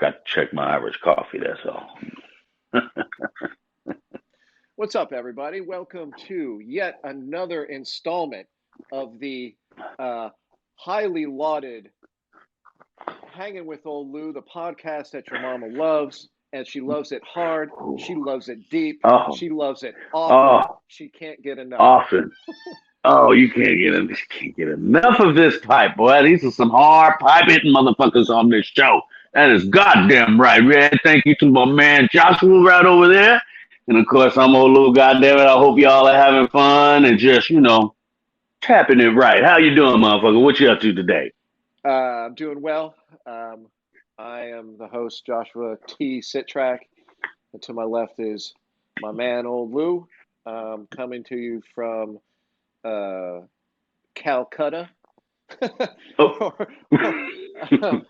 Got to check my Irish coffee, that's all. What's up, everybody? Welcome to yet another installment of the uh, highly lauded Hanging with Old Lew, the podcast that your mama loves, and she loves it hard, she loves it deep, Oh, she loves it often, oh, she can't get enough. often. Oh, you can't get enough of this pipe, boy. These are some hard pipe hitting motherfuckers on this show. That is goddamn right, man. Thank you to my man Joshua right over there. And of course, I'm Old Lew, goddamn it. I hope y'all are having fun and just, tapping it right. How you doing, motherfucker? What you up to today? I'm doing well. Um, I am the host, Joshua T. Sittrack, and to my left is my man, Old Lew, coming to you from uh, Calcutta. Oh. or, or um,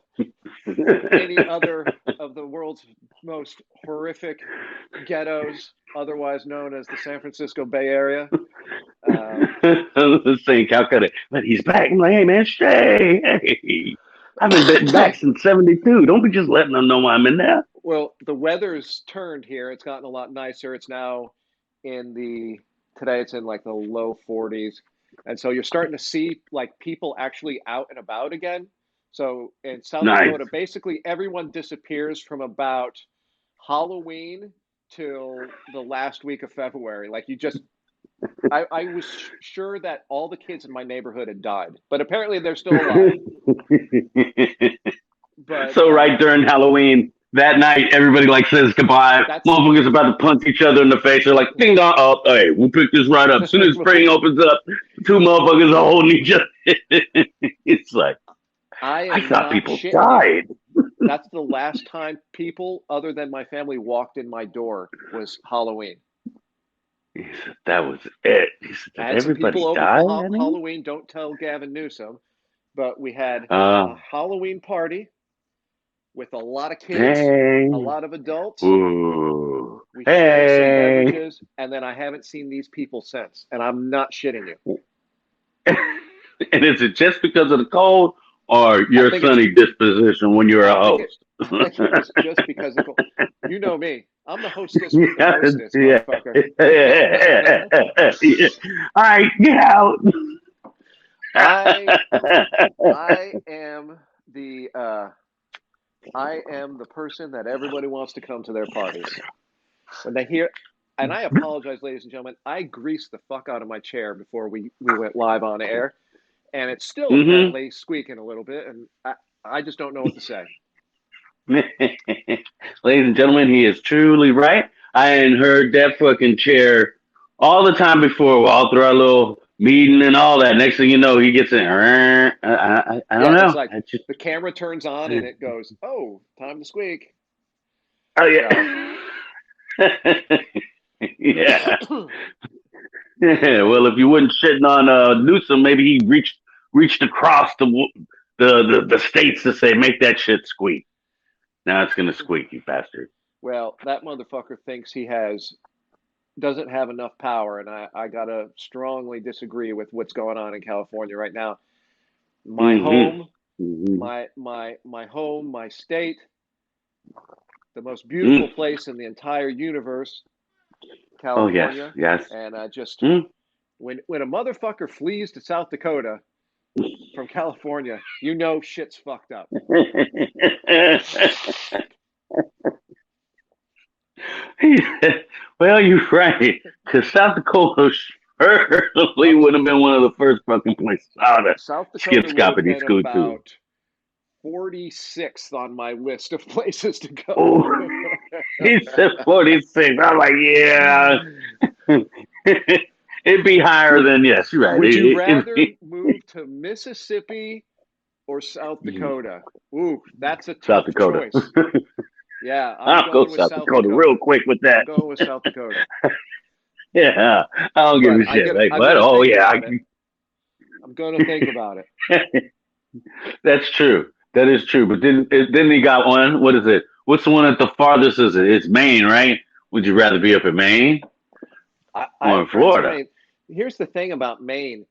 any other of the world's most horrific ghettos, otherwise known as the San Francisco Bay Area. Saying Calcutta, but he's back. I'm like, hey man, stay. Hey, I haven't been back since '72. Don't be just letting them know I'm in there. Well, the weather's turned here. It's gotten a lot nicer. It's now in the today it's in like the low 40s. And so you're starting to see like people actually out and about again. So in South Nice. Dakota, basically everyone disappears from about Halloween till the last week of February. Like you just I was sure that all the kids in my neighborhood had died, but apparently they're still alive. But So right during Halloween that night, everybody like says goodbye. that's Motherfuckers about to punch each other in the face. They're like, ding dong. Oh, hey, we'll pick this right up. As soon as spring opens up, two motherfuckers are holding each other. It's like I I am thought not people shitting you. died. That's the last time people other than my family walked in my door was Halloween. He said that was it. He said, I did had some people everybody over die? for I mean, Halloween. Don't tell Gavin Newsom, but we had a uh, Halloween party with a lot of kids, a hey, lot of adults. ooh, We shared some hey. beverages, and then I haven't seen these people since. And I'm not shitting you. And is it just because of the cold or I your think it's sunny disposition when you're I a think it host? I think it was just because of you know me. I'm the hostess with the Yeah, mostest, yeah, motherfucker. yeah. All right, get out. I I am the I am the person that everybody wants to come to their parties. When they hear and I apologize, ladies and gentlemen, I greased the fuck out of my chair before we went live on air, and it's still Hmm. apparently squeaking a little bit, and I just don't know what to say. Ladies and gentlemen, he is truly right. I ain't heard that fucking chair all the time before, all through our little meeting and all that. Next thing you know, he gets in. I don't Yeah, it's know. like I just, the camera turns on and it goes, "Oh, time to squeak." oh So, yeah, yeah, yeah. Well, if you wasn't shitting on Newsom, maybe he reached across the states to say, make that shit squeak. Now it's gonna squeak, you bastard. well, that motherfucker thinks he has doesn't have enough power, and I gotta strongly disagree with what's going on in California right now. My Hmm. home, Hmm. my home, my state, the most beautiful Mm. place in the entire universe, Oh yes, California, yes. and just Mm. when a motherfucker flees to South Dakota from California, you know shit's fucked up. Well, you're right. Because South Dakota certainly Up would have been one of the first fucking places I would have South skip, Dakota would scop, have and been scoot to. about 46th on my list of places to Oh, go. he said 46. I'm like, yeah. It'd be higher would than, yes, you're right. would you rather move to Mississippi or South Dakota? Ooh, that's a South tough Dakota. choice. Yeah, I'm I'll go going with South South Dakota real Dakota. quick with I'm that. going with South Dakota. Yeah, I don't give But a shit. Like, I'm what? gonna Oh, think yeah. about it. I'm gonna think about it. That's true. That is true. But then he got one. What is it? What's the one at the farthest? Is it? It's Maine, right? Would you rather be up in Maine I or in have friends in Florida? Maine. Here's the thing about Maine.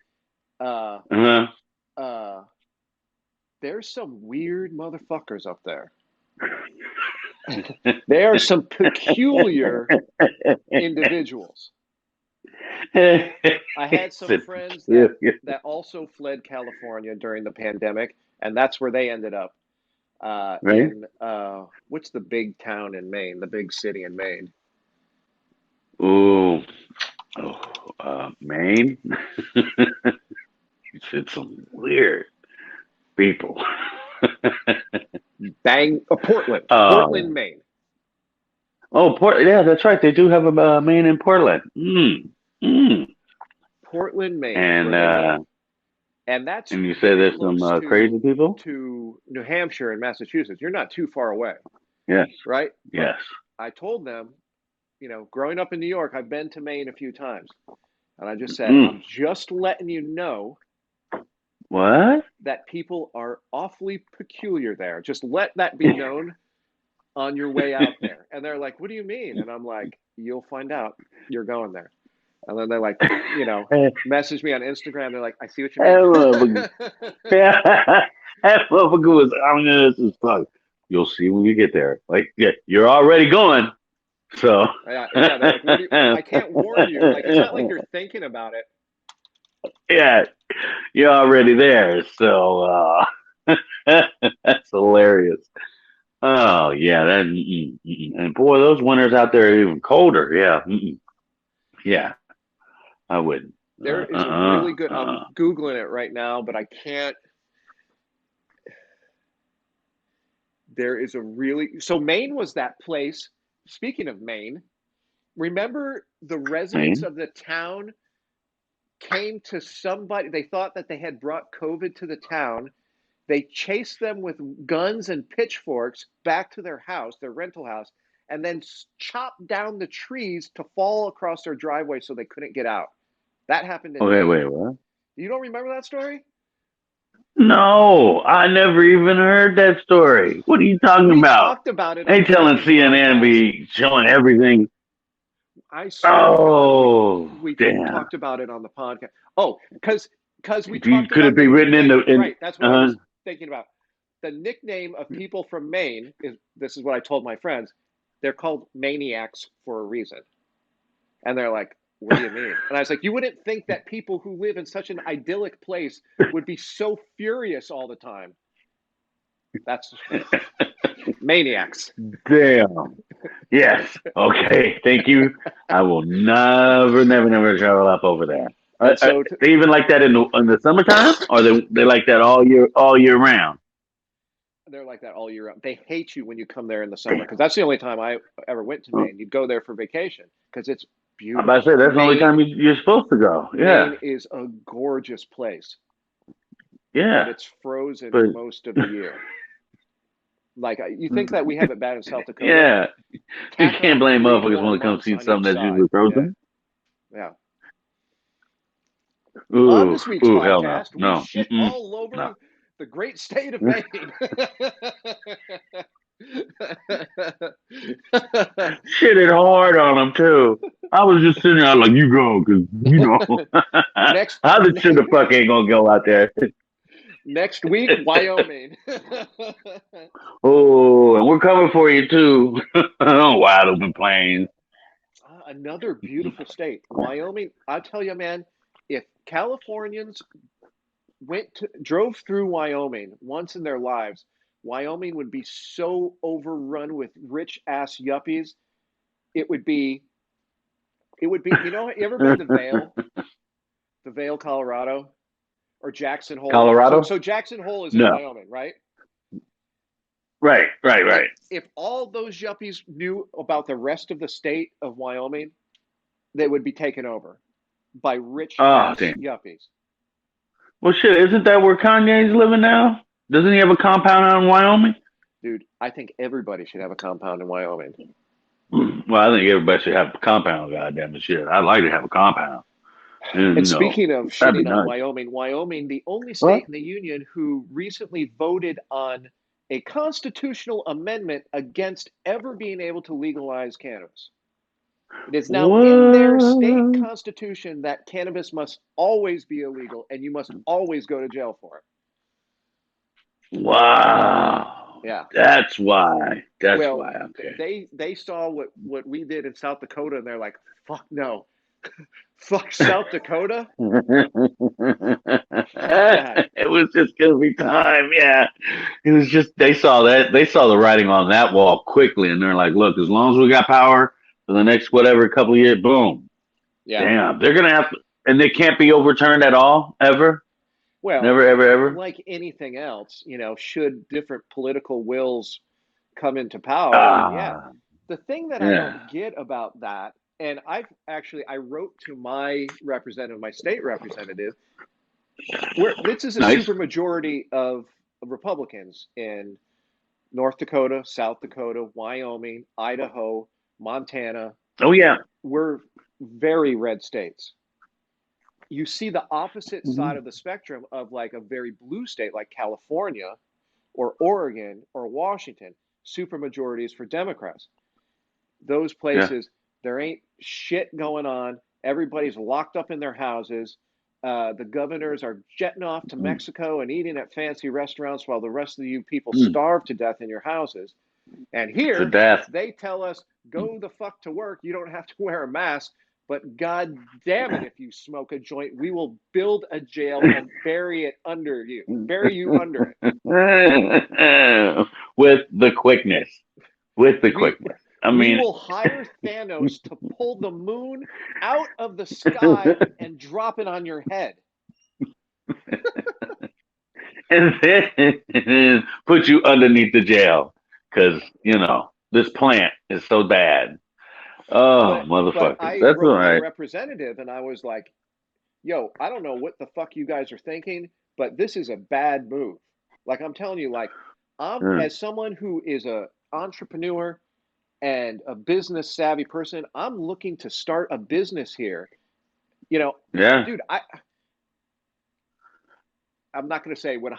Uh, Uh-huh. uh, there's some weird motherfuckers up there. They are some peculiar individuals. I had some It's friends that peculiar. also fled California during the pandemic, and that's where they ended up. Right? In what's the big town in Maine? The big city in Maine. Ooh, oh, Maine. You said some weird people. Portland, Oh, Portland, Maine. oh, Port. Yeah, that's right. They do have a Maine in Portland. Mm. Portland, Maine is And where they live, and that's and you say pretty there's some close crazy people. to New Hampshire and Massachusetts. You're not too far away, Yes, right? But yes. I told them, growing up in New York, I've been to Maine a few times, and I just said, Mm. I'm just letting you know What? that people are awfully peculiar there. Just let that be known on your way out there. And they're like, what do you mean? And I'm like, you'll find out. You're going there. And then they're like, message me on Instagram. They're like, I see what you mean. That that motherfucker was ominous as fuck. You'll see when you get there. Like, yeah, you're already going. So, Yeah, they're like, what do you, I can't warn you. Like, it's not like you're thinking about it. yeah, you're already there. So, that's hilarious. Oh, yeah. And boy, those winters out there are even colder. Yeah. Yeah, I wouldn't. There is a really good, I'm Googling it right now, but I can't. There is a really, so Maine was that place. Speaking of Maine, remember the residents Man. of the town came to somebody, they thought that they had brought COVID to the town. They chased them with guns and pitchforks back to their house, their rental house, and then chopped down the trees to fall across their driveway so they couldn't get out. That happened in Okay, Maine. wait, what? You don't remember that story? No, I never even heard that story. What are you talking We about? talked about it on They the telling fucking CNN podcast. be showing everything. I swear to God, Oh, we damn. talked about it on the podcast. Oh, because we talked Could about it the be written in the nickname. in? Right, that's what I Uh, was thinking about. The nickname of people from Maine is, this is what I told my friends. They're called maniacs for a reason. And they're like, what do you mean? And I was like, you wouldn't think that people who live in such an idyllic place would be so furious all the time. That's maniacs. damn. Yes. Okay. Thank you. I will never travel up over there. And so They even like that in the summertime, or they like that all year round. they're like that all year round. They hate you when you come there in the summer because Damn. that's the only time I ever went to Maine. You'd go there for vacation because it's I'm about to beautiful. say that's the only time you're supposed to go. Yeah. Maine is a gorgeous place, but Yeah. it's frozen But most of the year. Like you think that we have it bad in South Dakota? yeah, you Tack can't on blame three motherfuckers more when it comes months to on something each that's side. usually Yeah, frozen. yeah. On Ooh, this week's ooh, hell no, podcast, we no, shit all no. over the great state of Maine. Shit it hard on them too. I was just sitting there like, you go, cause you know, next how the shit the fuck ain't gonna go out there. next week, Wyoming. Oh, and we're coming for you too. Wide open plains. Another beautiful state, Wyoming. I tell you, man, if Californians drove through Wyoming once in their lives, Wyoming would be so overrun with rich ass yuppies. It would be. It would be. You ever been to the Vail, Colorado, or Jackson Hole? So Colorado? so Jackson Hole is in No. Wyoming, right? Right, right, If right. if all those yuppies knew about the rest of the state of Wyoming, they would be taken over by rich Oh, ass damn. yuppies. Well, shit, isn't that where Kanye's living now? Doesn't he have a compound out in Wyoming? Dude, I think everybody should have a compound in Wyoming. Well, I think everybody should have a compound, goddamn it, shit. I'd like to have a compound. And You know, speaking of that'd be shitting on nice. Wyoming, Wyoming, the only What? state in the union who recently voted on a constitutional amendment against ever being able to legalize cannabis. It is now in their state What? constitution that cannabis must always be illegal and you must always go to jail for it. Wow. Yeah. That's why. That's Well, why. Okay. they saw what we did in South Dakota, and they're like, "Fuck no, fuck South Dakota, fuck that." It was just gonna be time. Yeah. It was just they saw that they saw the writing on that wall quickly, and they're like, "Look, as long as we got power for the next whatever couple of years, boom, Yeah. damn, they're gonna have to, and they can't be overturned at all, ever, Well, never, ever, ever." like anything else, should different political wills come into power, then yeah. Ah, The thing that I yeah. don't get about that, and I wrote to my representative, my state representative, where this is a Nice. supermajority of Republicans in North Dakota, South Dakota, Wyoming, Idaho, Montana. Oh yeah. We're very red states. You see the opposite side Mhm. of the spectrum of like a very blue state like California or Oregon or Washington, supermajorities for Democrats. Those Yeah. places, there ain't shit going on. Everybody's locked up in their houses. The governors are jetting off to Mm. Mexico and eating at fancy restaurants while the rest of you people Mm. starve to death in your houses. And To here, death. they tell us, go the fuck to work. You don't have to wear a mask. But God damn it, if you smoke a joint, we will build a jail and bury you under it. With the quickness. With the We quickness. I we mean, will hire Thanos to pull the moon out of the sky and drop it on your head. and then put you underneath the jail because this plant is so bad. Oh, But motherfuckers, I that's all wrote my right. representative and I was like, "Yo, I don't know what the fuck you guys are thinking, but this is a bad move." Like I'm telling you, like I'm Mm. as someone who is a entrepreneur and a business savvy person, I'm looking to start a business here. You know, Yeah. dude, I'm not going to say what I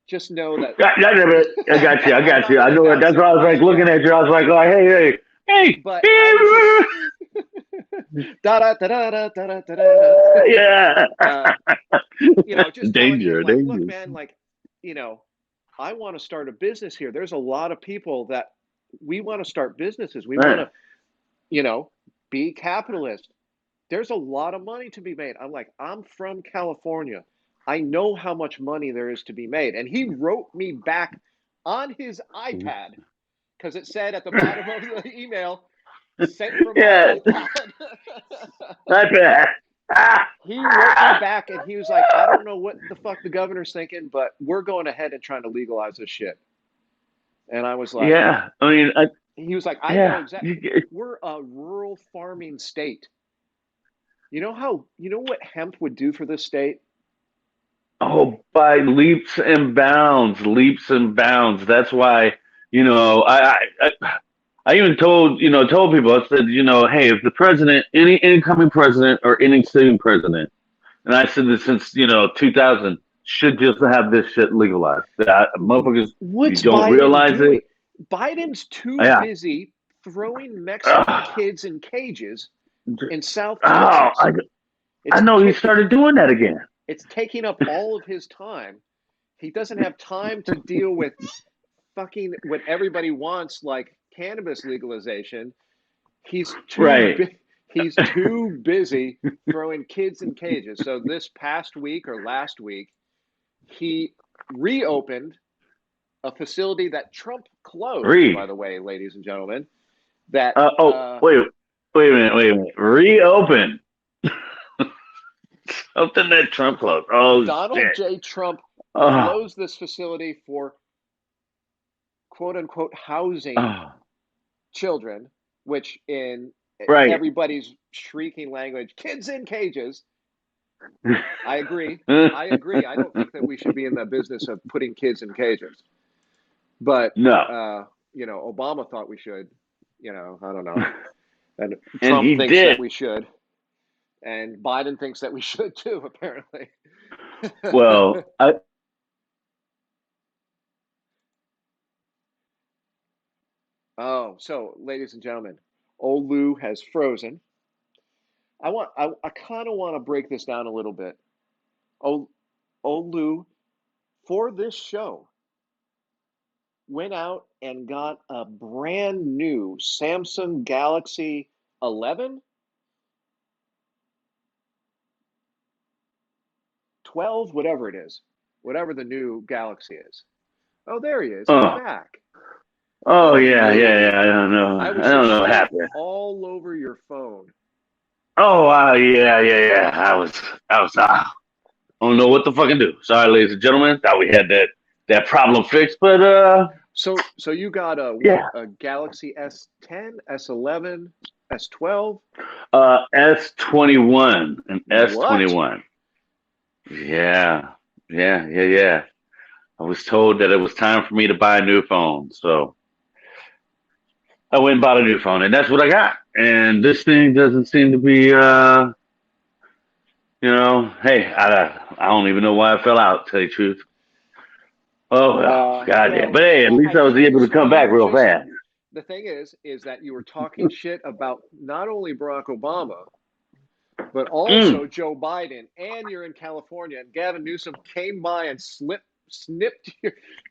just know that I got you. I I'm got not you. I going to know it. announce That's it why I was like just looking yet. at you. I was like, oh, hey, hey, But I was just hey. da da da da da da da da. Yeah. uh, just telling him Danger, like, look, danger. man, like, you know, I want to start a business here. There's a lot of people that we want to start businesses. We want Right. to, be capitalist. There's a lot of money to be made. I'm like, I'm from California. I know how much money there is to be made. And he wrote me back on his iPad because it said at the bottom of the email, sent from my Yeah. iPad. Not bad. Ah, He wrote me ah. back and he was like, I don't know what the fuck the governor's thinking, but we're going ahead and trying to legalize this shit. And I was like, Yeah. I mean, he was like, I know yeah. exactly. We're a rural farming state. You know what hemp would do for this state? Oh, by leaps and bounds, leaps and bounds. That's why, I even told people, I said, hey, if the president, any incoming president or any sitting president, and I said this since, 2000, should just have this shit legalized. Motherfuckers, you What's don't Biden realize it. doing? Biden's too Yeah. busy throwing Mexican Oh, kids in cages in South I, Texas. I It's know he taking started doing that again. it's taking up all of his time. He doesn't have time to deal with fucking what everybody wants, like cannabis legalization. He's too Right. bi- he's too busy throwing kids in cages. So this past week or last week, he reopened a facility that Trump closed, Read. by the way, ladies and gentlemen, that Oh, wait a minute, wait a minute. Reopen. Something that Trump closed. Oh, Donald shit. J. Trump Oh, closed this facility for quote unquote housing oh. children, which in Right. everybody's shrieking language, kids in cages. I agree. I agree. I don't think that we should be in the business of putting kids in cages. But No. Obama thought we should. I don't know. And And Trump he thinks that did. we should, and Biden thinks that we should too, apparently. Well, Oh, so ladies and gentlemen, Old Lew has frozen. I kind of want to break this down a little bit. Old Old Lew for this show went out and got a brand new Samsung Galaxy 11, 12, whatever it is, whatever the new Galaxy is. Oh, there he is. He's Oh, back. oh Good yeah, yeah, movie. yeah. I don't know. I I was don't just know what seeing it happened. all over your phone. Oh, yeah, yeah, yeah. I was. I don't know what to fucking do. Sorry, ladies and gentlemen. Thought we had that problem fixed, but So you got a what? yeah. A Galaxy S10, S11, S12? S21 and What? S21. Yeah, yeah, yeah, yeah. I was told that it was time for me to buy a new phone, so I went and bought a new phone, and that's what I got. And this thing doesn't seem to be, hey, I don't even know why I fell out. To tell you the truth. Oh well, goddamn. Well, But hey, at least I I was think able to come you back were real just fast. the thing is that you were talking shit about not only Barack Obama, but Mm. also Joe Biden, and you're in California, and Gavin Newsom came by and snipped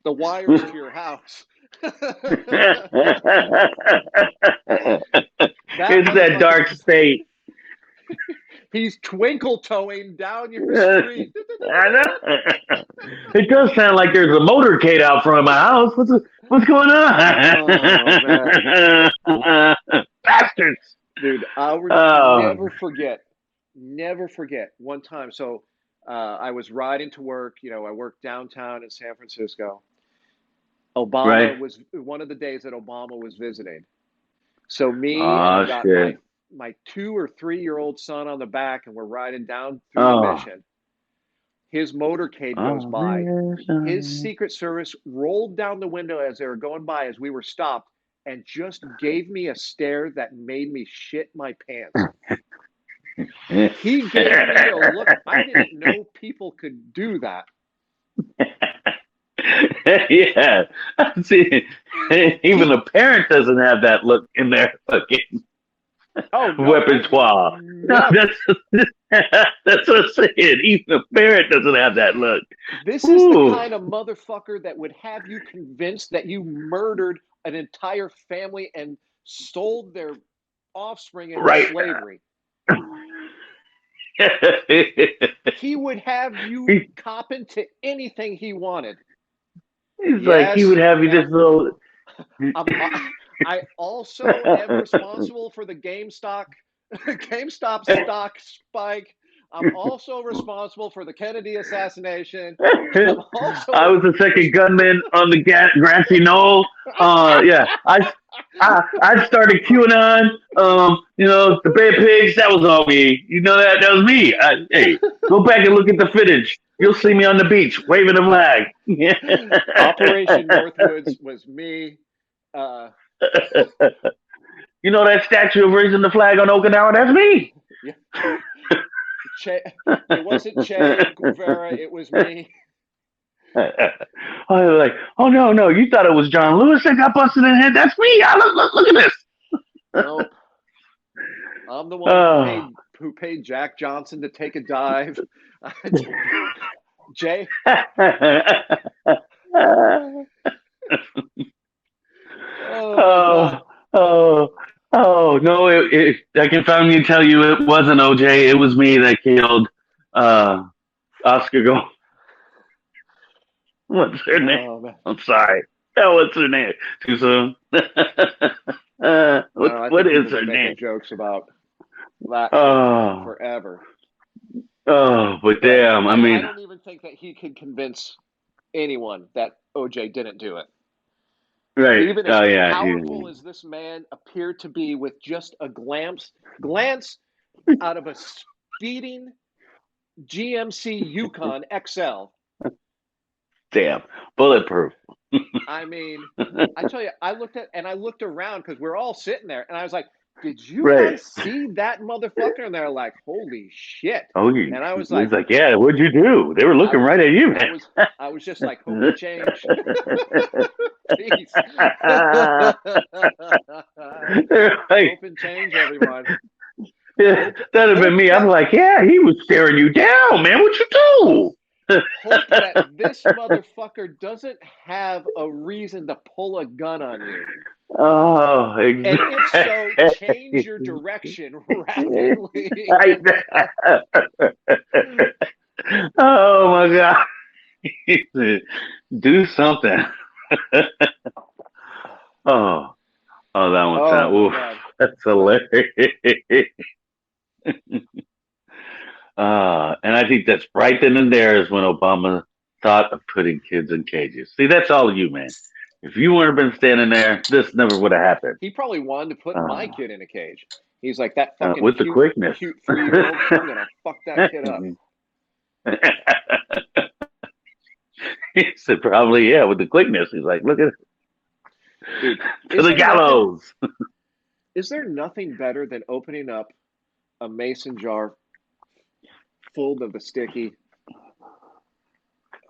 the wires to your house. That It's that motherfucker, dark state. he's twinkle toeing down your street. I know. It does sound like there's a motorcade out front of my house. What's going Oh man, on? Bastards. dude, I'll Oh, never forget one time. So I was riding to work. I worked downtown in San Francisco. Obama right. was one of the days that Obama was visiting. So me and I Oh got shit. my 2 or 3 year old son on the back, and we're riding down through the Oh. mission. His motorcade goes Oh, by. His man. Secret Service rolled down the window as they were going by as we were stopped, and just gave me a stare that made me shit my pants. He gave me a look. I didn't know people could do that. Yeah. See, even He, a parent doesn't have that look in their fucking oh no, repertoire. No, never. that's what I'm saying. Even a parent doesn't have that look. This is the Ooh, kind of motherfucker that would have you convinced that you murdered an entire family and sold their offspring into right. slavery. He would have you He- copping to anything he wanted. He's like he Yes, would have you now just little. I'm, I also am responsible for the GameStop stock spike. I'm also responsible for the Kennedy assassination. I'm I also was the second gunman on the grassy knoll. Yeah, I started QAnon. The Bad Pigs. That was all me. You know that was me. Hey, go back and look at the footage. You'll see me on the beach waving a flag. Operation Northwoods was me. Uh, You know that statue of raising the flag on Okinawa? That's me. yeah, che, it wasn't Che Guevara. It was me. I was like, oh no, no, you thought it was John Lewis that got busted in the head? That's me. Look at this. Nope. I'm the one Oh. who paid Jack Johnson to take a dive. Jay. Oh my God. oh, oh, oh, no, I can finally tell you it wasn't OJ. It was me that killed uh, Oscar Go. What's her name? Oh man. I'm sorry. Oh, what's her name? Too soon? No, I what think is people her been name? making jokes about that for Oh, forever. but But damn. I I mean, don't even think that he could convince anyone that OJ didn't do it. right. Even as Oh, yeah. powerful as this man appeared to be, with just a glance out of a speeding GMC Yukon XL. Damn. Bulletproof. I mean, I tell you, I looked around because we're all sitting there, and I was like, "Did you Right. guys see that motherfucker?" And they're like, "Holy shit!" Oh, And I was he's like, like, yeah, what'd you do? They were "I looking was, right at you, I man. was, I was just like, hope and change, peace, They're like, hope and change, everyone. yeah, Hope, that'd have been hope me. I'm that like, yeah, he was staring you down, man. What you do? hope that this motherfucker doesn't have a reason to pull a gun on you. Oh, And if so, change exactly. your direction rapidly. I oh my God. Do something. Oh, oh, that one Oh sound. my Oof, God. that's But hilarious. And I think that's right then and there is when Obama thought of putting kids in cages. See, that's all you, man. If you weren't been standing there, this never would have happened. he probably wanted to put my Uh, kid in a cage. He's like, that fucking with the quickness. cute 3-year-old. I'm gonna fuck that kid up. He said, probably, yeah, with the quickness. He's like, look at it. Dude, To the gallows. is there nothing better than opening up a mason jar full of the sticky?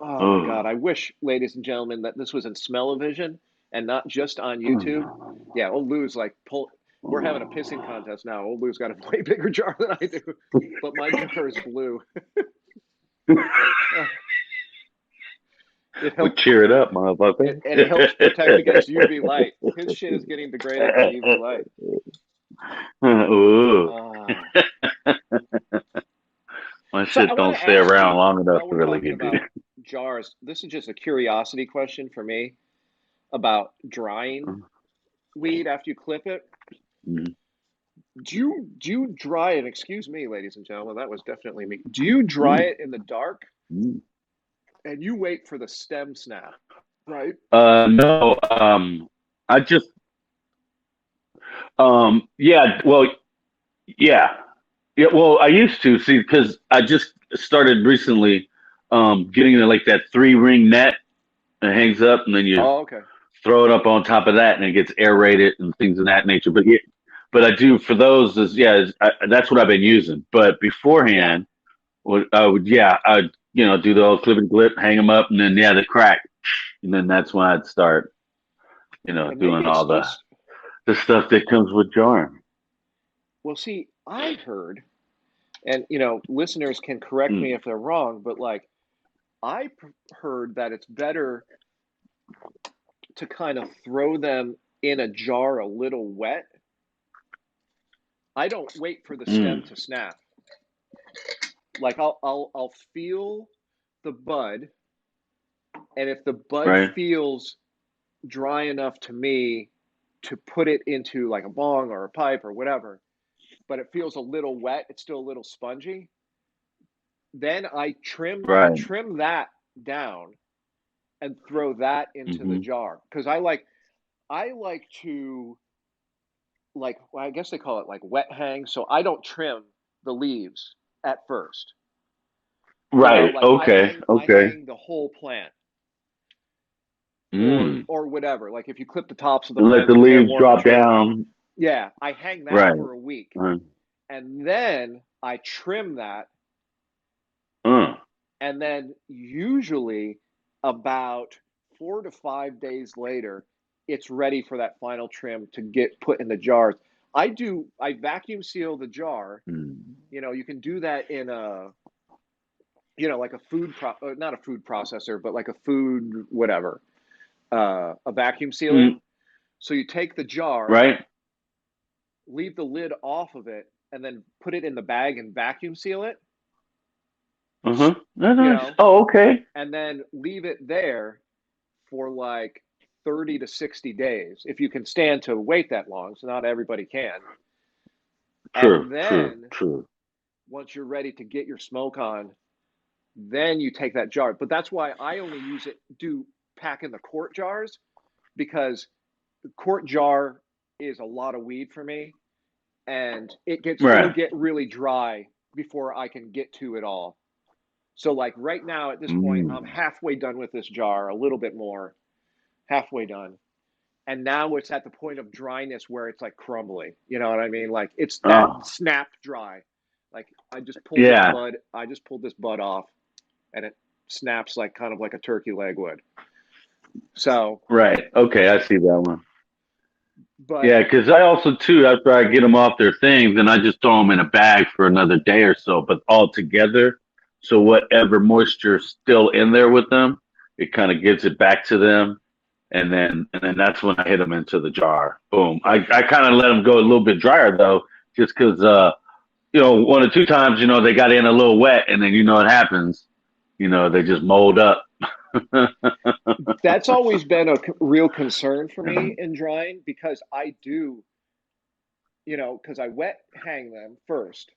Oh my God. Oh. I wish, ladies and gentlemen, that this was in smell-o-vision and not just on YouTube. Yeah, Old Lew's like we're having a pissing contest now. Old Lew's got a way bigger jar than I do, but my jar is blue. It Well, helps cheer it up, motherfucker. and it helps protect against UV light. His shit is getting degraded by UV light. Ooh. My So I shit want don't to stay ask around you, long enough while to we're really talking get big. about jars, this is just a curiosity question for me about drying weed after you clip it. Mhm. Do you dry it? Excuse me, ladies and gentlemen, that was definitely me. Do you dry it in the dark Mm. and you wait for the stem snap, right? No, I just, yeah, well, yeah, yeah. Well, I used to see because I just started recently, getting like that 3 ring net that hangs up, and then you Oh, okay. throw it up on top of that, and it gets aerated and things of that nature. But yeah, but I do for those is yeah, that's what I've been using. But Yeah, beforehand, what I would yeah, I'd do the old clip and clip, hang them up, and then yeah, the crack, and then that's when I'd start and maybe doing it's all just the stuff that comes with jarring. well. See, I heard, and listeners can correct me Mm. if they're wrong, but like I heard that it's better to kind of throw them in a jar a little wet. I don't wait for the stem Mm. to snap. Like I'll feel the bud, and if the bud Right, feels dry enough to me to put it into like a bong or a pipe or whatever, but it feels a little wet, it's still a little spongy, then I right. trim that down and throw that into the Hmm. jar because I like to like well, I guess they call it like wet hang, so I don't trim the leaves at first. Right. Like Okay. I Okay. hang the whole plant Mm. or whatever. Like if you clip the tops of the And let plant the and you can't leaves warm the drop tree, down. yeah, I hang that Right. for a week. Uh, And then I trim that uh, and then usually about 4 to 5 days later, it's ready for that final trim to get put in the jars. I vacuum seal the jar. mm. You can do that in a like a not a food processor, but like a food whatever, a vacuum sealer. Mm. So you take the jar, Right. leave the lid off of it, and then put it in the bag and vacuum seal it. Uh-huh. That's You nice. know, Oh, okay. and then leave it there for like 30 to 60 days if you can stand to wait that long. So not everybody can. True. And True. then True. once you're ready to get your smoke on, then you take that jar. But that's why I only do pack in the quart jars because the quart jar is a lot of weed for me and it'll Right. get really dry before I can get to it all. So like right now at this point, I'm Mm. halfway done with this jar, a little bit more, halfway done. And now it's at the point of dryness where it's like crumbly. You know what I mean? Like it's that Oh, snap dry. Like yeah. I just pulled this bud off and it snaps like kind of like a turkey leg would. So, Right. Okay. I see that one. but Yeah, because I also too, after I get them off their things, then I just throw them in a bag for another day or so, but all together, so whatever moisture's still in there with them, it kind of gives it back to them, and then that's when I hit them into the jar. Boom. Gotcha. I kind of let them go a little bit drier though, just because one or two times they got in a little wet, and then what happens. They just mold up. That's always been a real concern for me in drying because I do, because I wet hang them first,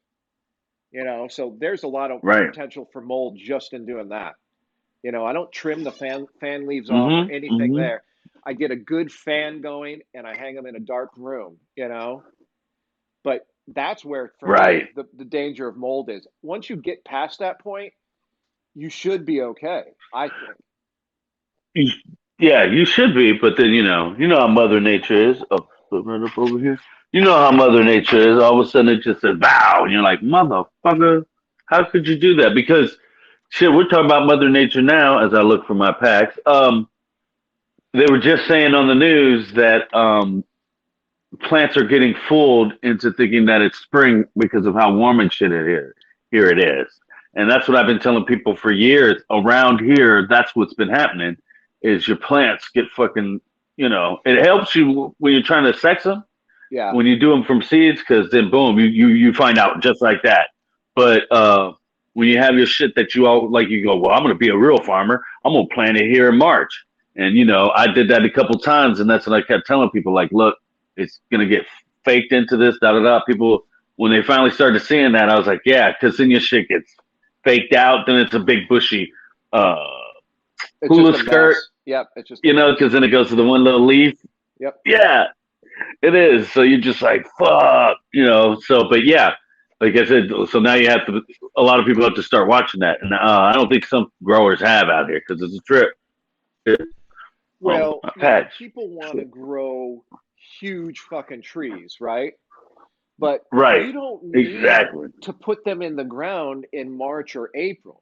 so there's a lot of Right. potential for mold just in doing that. I don't trim the fan leaves off or Mm-hmm. anything Mm-hmm. there. I get a good fan going and I hang them in a dark room. But that's where, for me, Right. the danger of mold is. Once you get past that point, you should be okay, I think. You- Yeah, you should be, but then how Mother Nature is. Oh, put right up over here. You know how Mother Nature is. All of a sudden, it just says "bow," and you're like, "Motherfucker, how could you do that?" Because shit, we're talking about Mother Nature now. As I look for my packs, they were just saying on the news that plants are getting fooled into thinking that it's spring because of how warm and shit it is. Here it is. And that's what I've been telling people for years. Around here, that's what's been happening is your plants get fucking, it helps you when you're trying to sex them, Yeah. when you do them from seeds, because then boom, you find out just like that. But when you have your shit that you all like, you go, well, I'm going to be a real farmer. I'm going to plant it here in March. And I did that a couple times, and that's what I kept telling people. Like, look, it's going to get faked into this. Da da da. People, when they finally started seeing that, I was like, yeah, because then your shit gets faked out. Then it's a big bushy uh, It's just hula a skirt, mess. Yep. It's just a mess. because then it goes to the one little leaf. Yep. Yeah, it is. So you're just like, fuck. So, but yeah, like I said, so now you have to, a lot of people have to start watching that. And I don't think some growers have out here because it's a trip. Oh, Well, a patch. people want to grow huge fucking trees, right? But Right. you don't need Exactly. to put them in the ground in March or April,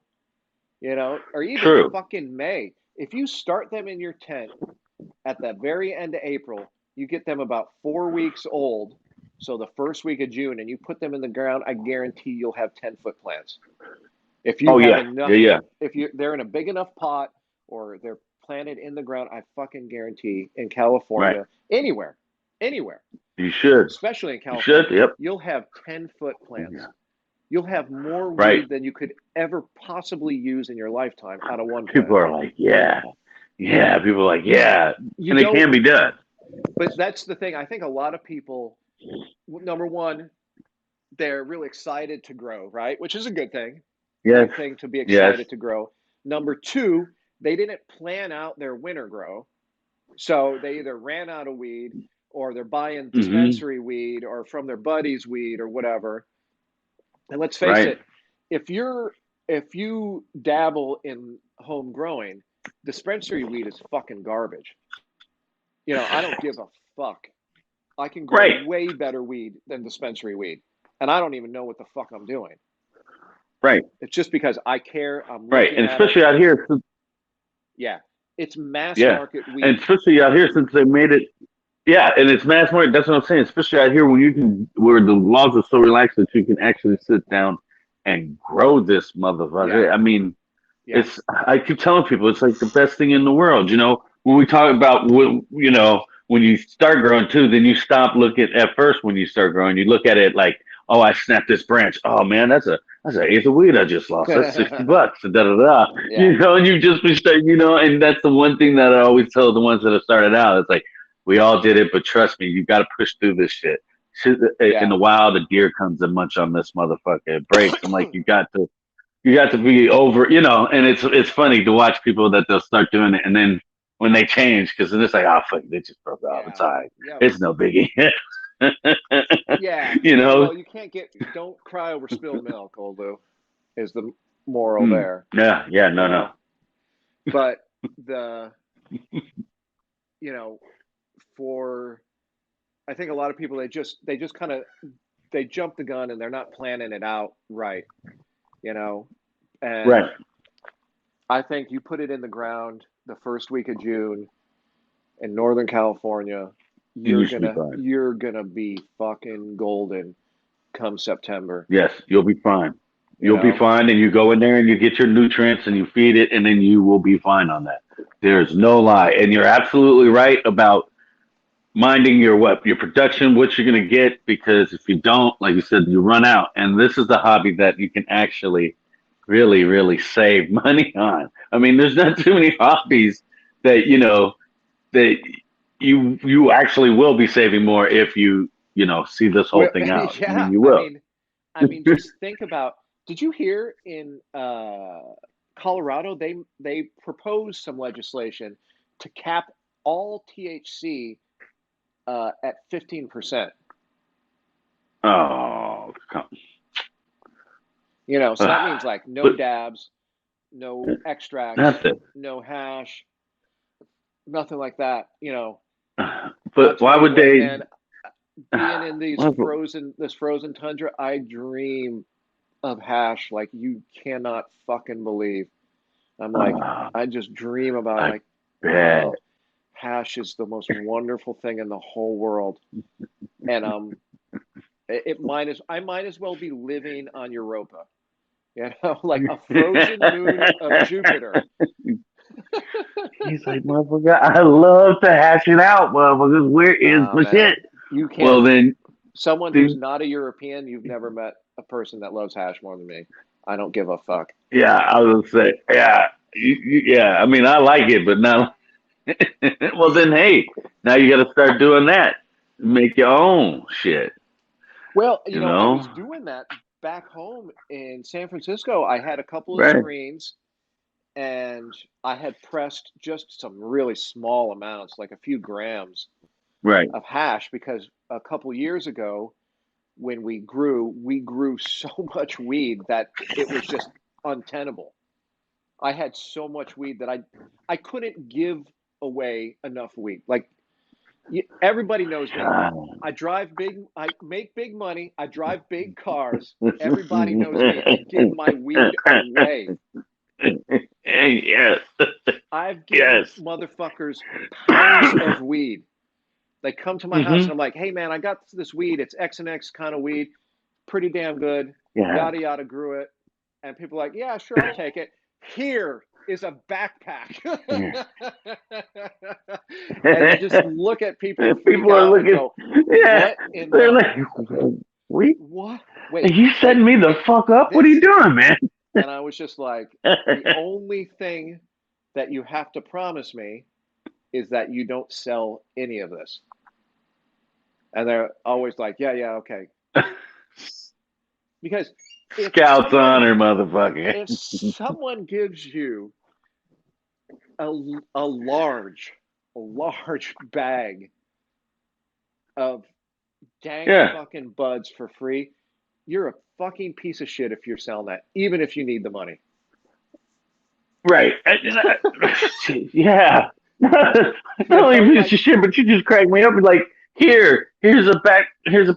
or even True. fucking May. If you start them in your tent at the very end of April, you get them about 4 weeks old. So the first week of June, and you put them in the ground, I guarantee you'll have 10-foot plants. If you Oh, have yeah. enough, Yeah, yeah. if they're in a big enough pot or they're planted in the ground, I fucking guarantee in Right. California, anywhere, You should. especially in You should. California, Yep. you'll have 10-foot plants. Yeah. You'll have more Right. weed than you could ever possibly use in your lifetime out of one plant. People are like, yeah. Yeah. People are like, yeah. You And it don't, can be done. but that's the thing. I think a lot of people, number one, they're really excited to grow, right? Which is a good thing. Yes. Good thing to be Yes. excited to grow. Number two, they didn't plan out their winter grow. So they either ran out of weed or they're buying Mm-hmm. dispensary weed or from their buddy's weed or whatever. And let's face Right. it, if you dabble in home growing, dispensary weed is fucking garbage. I don't give a fuck. I can grow Right. way better weed than dispensary weed. And I don't even know what the fuck I'm doing. Right. It's just because I care. I'm Right. looking And at it. especially out here, Yeah. It's mass yeah. market And weed. especially out here since they made it. Yeah, and it's mass market. That's what I'm saying. Especially out here where the laws are so relaxed that you can actually sit down and grow this Yeah. motherfucker. I mean, Yeah. I keep telling people it's like the best thing in the world. When we talk about when you start growing too, then you stop looking at first when you start growing. You look at it like, oh, I snapped this branch. Oh man, that's an eighth of weed I just lost. That's $60. And da da da. Yeah. And you just be start. And that's the one thing that I always tell the ones that have started out. It's like we all did it, but trust me, you got to push through this shit. In Yeah. the wild, a deer comes and munch on this motherfucker. It breaks. I'm like, you got to be over. And it's funny to watch people that they'll start doing it, and then when they change, because then it's like, oh fuck, they just broke off. It's Yeah. all right. Yeah. It's no biggie. Yeah. you know? Well, you can't don't cry over spilled milk, Old Lew, is the moral Mm. there, Yeah, yeah, you no, no. know. But the, you know, for, I think a lot of people, they just kind of, they jump the gun and they're not planning it out right, you know. And Right. I think you put it in the ground the first week of June in Northern California, And you're you should be gonna fine. you're gonna be fucking golden come September, Yes, you'll be fine. you You'll be know? fine, and you go in there and you get your nutrients and you feed it, and then you will be fine on that. There's no lie, and you're absolutely right about minding your production, what you're gonna get, because if you don't, like you said, you run out. And this is the hobby that you can actually really save money on. I mean, there's not too many hobbies that that you actually will be saving more if you see this whole Well, thing out. I mean, yeah. you will. I mean, just think about. Did you hear in Colorado they proposed some legislation to cap all THC at 15%? Oh, come, So that means like no but dabs, no extracts, nothing. no hash, nothing like that. I'll But tell why you would what, they? man, being in this frozen tundra, I dream of hash like you cannot fucking believe. I'm like, Uh, I just dream about it, I like, bet. wow, hash is the most wonderful thing in the whole world. And I might as well be living on Europa, like a frozen moon of Jupiter. He's like, motherfucker, I love to hash it out, motherfuckers. Where is Nah, my man, shit? you Well, can't. then, Someone who's then not a European, you've never met a person that loves hash more than me. I don't give a fuck. yeah, I was gonna say, yeah, yeah. I mean, I like it, but not. Well, then, hey, now you got to start doing that. Make your own shit. Well, You I know, was doing that back home in San Francisco. I had a couple of right, screens and I had pressed just some really small amounts, like a few grams right. of hash, because a couple years ago, when we grew so much weed that it was just untenable. I had so much weed that I couldn't give away enough weed. Like everybody knows me. God. I drive big. I make big money. I drive big cars. Everybody knows me. I give my weed away. Yes, I've given yes. motherfuckers pounds of weed. They come to my house and Hmm. I'm like, hey man, I got this weed. It's X and X kind of weed. Pretty damn good. Yeah. Yada yada grew it. And people are like, yeah, sure, I'll take it. Here is a backpack. Yeah. And you just look at people freak People are out and looking. go, Yeah, what in they're the like, "We? what? Wait, Are you wait, setting me the fuck up? What are you this? doing, man?" And I was just like, the only thing that you have to promise me is that you don't sell any of this. And they're always like, yeah, yeah, okay. Because if Scouts someone honor, motherfucker. if someone gives you a, a large a large bag of dank Yeah, fucking buds for free, you're a fucking piece of shit if you're selling that, even if you need the money. right. Yeah. Not You only a piece like of shit, but you just crack me up. Like, here's a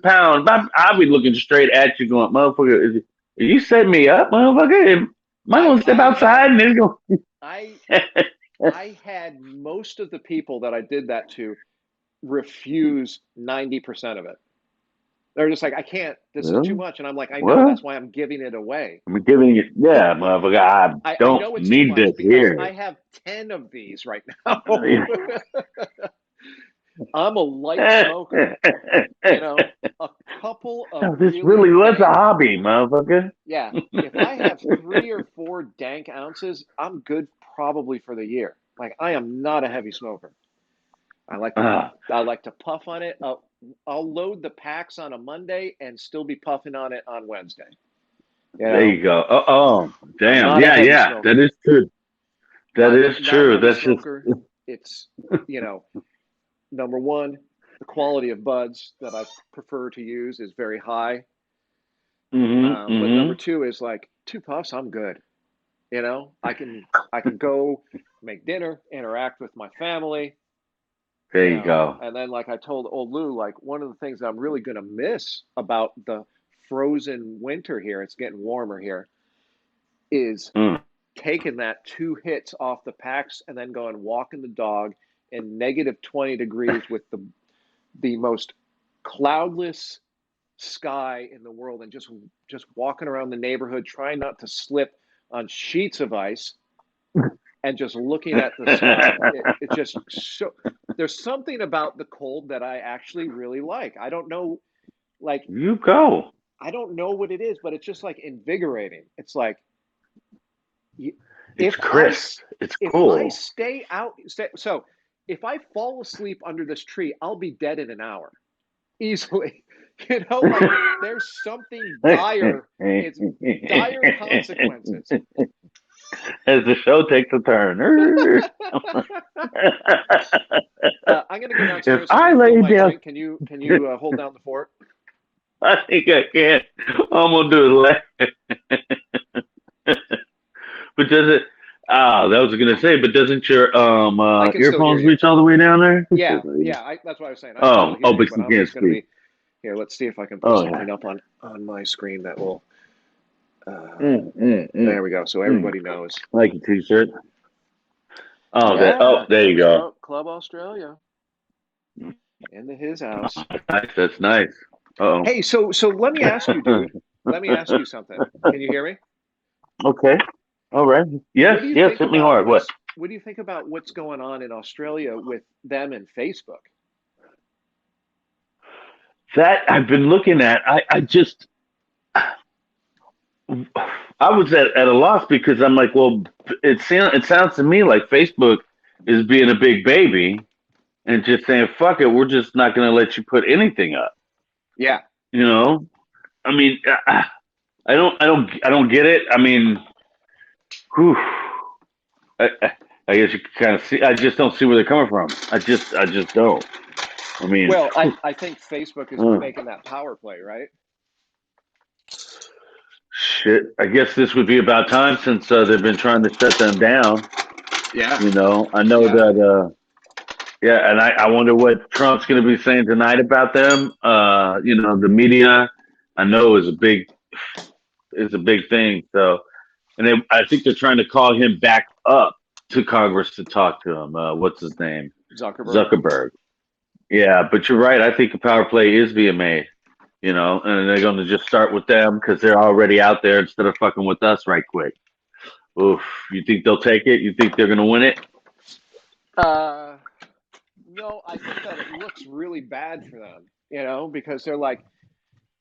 pound. I'll be looking straight at you, going, motherfucker, are you setting me up, motherfucker? Am I I gonna step I had outside and it's gonna? I I had most of the people that I did that to refuse 90% of it. They're just like, I can't, this is too Well, much. And I'm like, I know, what? that's why I'm giving it away. I'm giving you, yeah, motherfucker. I I don't know it's too need much this because here. I have 10 of these right now. Yeah. I'm a light smoker, a couple of No, this really really was a dank. hobby, motherfucker. Yeah, if I have 3 or 4 dank ounces, I'm good probably for the year. Like I am not a heavy smoker. I like to Ah, I like to puff on it. I'll load the packs on a Monday and still be puffing on it on Wednesday. You there know, you go. Oh, I'm damn. not a Yeah, heavy yeah. That smoker. is true. That I'm is not a true. heavy That's just smoker. It's, you know, number one, the quality of buds that I prefer to use is very high. But number mm-hmm. two is like 2 puffs, I'm good. I can go make dinner, interact with my family, There you go. and then like I told Old Lew, like one of the things I'm really gonna miss about the frozen winter here, it's getting warmer here, is Mm. taking that 2 hits off the packs and then going walking the dog in negative 20 degrees with the most cloudless sky in the world and just walking around the neighborhood trying not to slip on sheets of ice and just looking at the sky. It just so there's something about the cold that I actually really like. I don't know, like You go. I don't know what it is, but it's just like invigorating. It's like It's if I crisp. It's if I cool. stay out, so if I fall asleep under this tree, I'll be dead in an hour easily. Like there's something dire. It's dire consequences. As the show takes a turn. I'm gonna go If downstairs and I refill lay my down, drink. Can you hold down the fort? I think I can. I'm gonna do it later. But does it? Ah, that was gonna say. But doesn't your I can still hear earphones you. reach all the way down there? Yeah, yeah. That's what I was saying. I can still Oh, hear oh, you, but but you I'm can't just gonna speak. be here. Let's see if I can put Oh yeah. something up on my screen that will. Mm, mm, mm, There we go. So mm. everybody knows. Like a t-shirt. Oh, that. Oh, Yeah, there there you we go. go. Club Australia in his house. Nice. That's nice. Uh Hey, so let me ask you, dude. Let me ask you something. Can you hear me? oh. Okay. All right. What Yes. do you Yes. think Hit me about hard. What? what do you think about what's going on in Australia with them and Facebook? That I've been looking at. I just. I was at a loss because I'm like, well, it sounds to me like Facebook is being a big baby and just saying, fuck it, we're just not going to let you put anything up. Yeah. You know, I mean, I don't get it. I mean, whew, I guess you can kind of see. I just don't see where they're coming from. I just don't. I mean, Well, I, whew, I think Facebook is uh, making that power play, right? shit. I guess this would be about time since they've been trying to shut them down. Yeah. You know, I know Yeah. that. Yeah, and I wonder what Trump's going to be saying tonight about them. You know, the media, I know is a big thing. So, and I think they're trying to call him back up to Congress to talk to him. What's his name? Zuckerberg. Zuckerberg. Yeah, but you're right. I think a power play is being made. You know, and they're going to just start with them because they're already out there instead of fucking with us right quick. Oof. You think they'll take it? You think they're going to win it? Uh, no, I think that it looks really bad for them, because they're like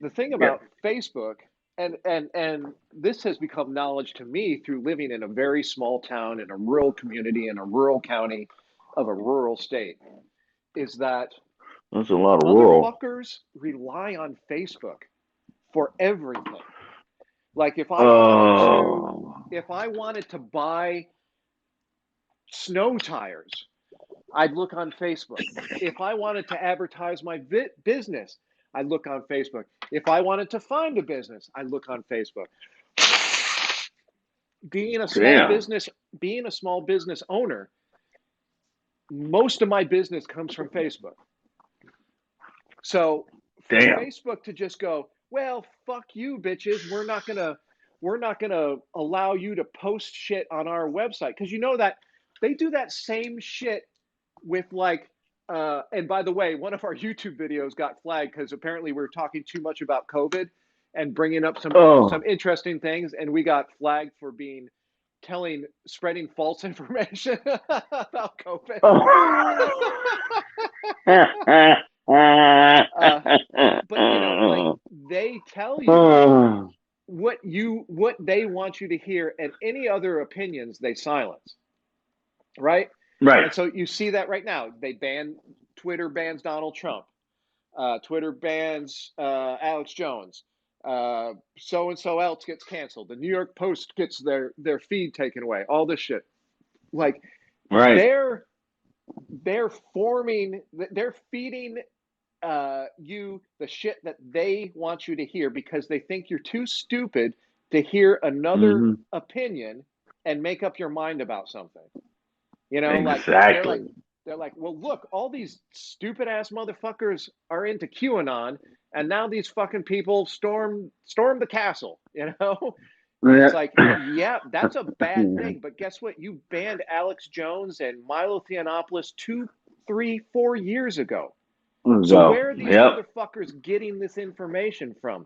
the thing Yeah. about Facebook, and this has become knowledge to me through living in a very small town in a rural community in a rural county of a rural state, is that That's a lot of rural. motherfuckers rely on Facebook for everything. Like Oh. if I wanted to buy snow tires, I'd look on Facebook. If I wanted to advertise my business, I'd look on Facebook. If I wanted to find a business, I'd look on Facebook. Being a small Damn. business, being a small business owner, most of my business comes from Facebook. So for Damn. Facebook to just go, well, fuck you, bitches. We're not gonna allow you to post shit on our website because you know that they do that same shit with like. And by the way, one of our YouTube videos got flagged because apparently we were talking too much about COVID and bringing up some Oh. interesting things, and we got flagged for spreading false information about COVID. Oh. uh, but like they tell you what they want you to hear, and any other opinions they silence, right? Right. And so you see that right now. Twitter bans Donald Trump. Twitter bans Alex Jones. So and so else gets canceled. The New York Post gets their feed taken away. All this shit. Like Right. they're forming. They're feeding you the shit that they want you to hear because they think you're too stupid to hear another Hmm. opinion and make up your mind about something. Like Exactly. they're like, well, look, all these stupid ass motherfuckers are into QAnon, and now these fucking people storm the castle. And Yeah. it's like, yeah, that's a bad thing. But guess what? You banned Alex Jones and Milo Yiannopoulos 2, 3, 4 years ago. So So, where are these yep. motherfuckers getting this information from?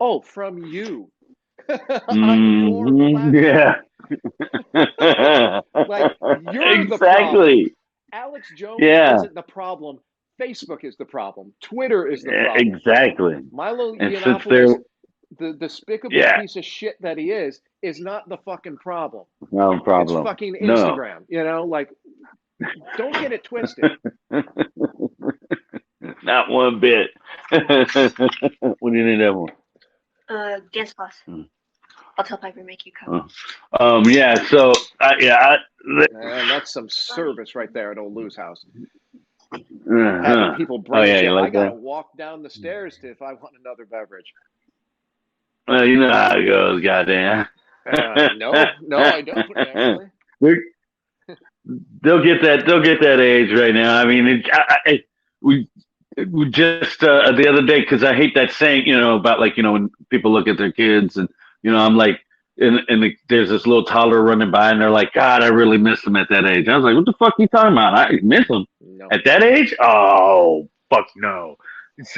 Oh, from you on your Hmm. platform. Yeah. Like, you're the problem. Exactly. Alex Jones Yeah. isn't the problem. Facebook is the problem. Twitter is the problem. Exactly. Milo And since they're, Yiannopoulos, the despicable yeah, piece of shit that he is not the fucking problem. no It's problem. fucking No. Instagram. Like, don't get it twisted. Not one bit. What do you need that one? Dance class. I'll tell Piper make you come. Yeah. So, And that's some service right there at Old Lew's house. uh-huh. Having people Oh bring yeah, shit. you I like gotta that? walk down the stairs if I want another beverage. Well, you know how it goes, goddamn. No, I don't actually. They're- They'll get that. They'll get that age right now. I mean, we we just the other day because I hate that saying, about like when people look at their kids and I'm like, there's this little toddler running by and they're like, God, I really miss them at that age. I was like, what the fuck are you talking about? I miss them No. at that age? Oh, fuck no. It's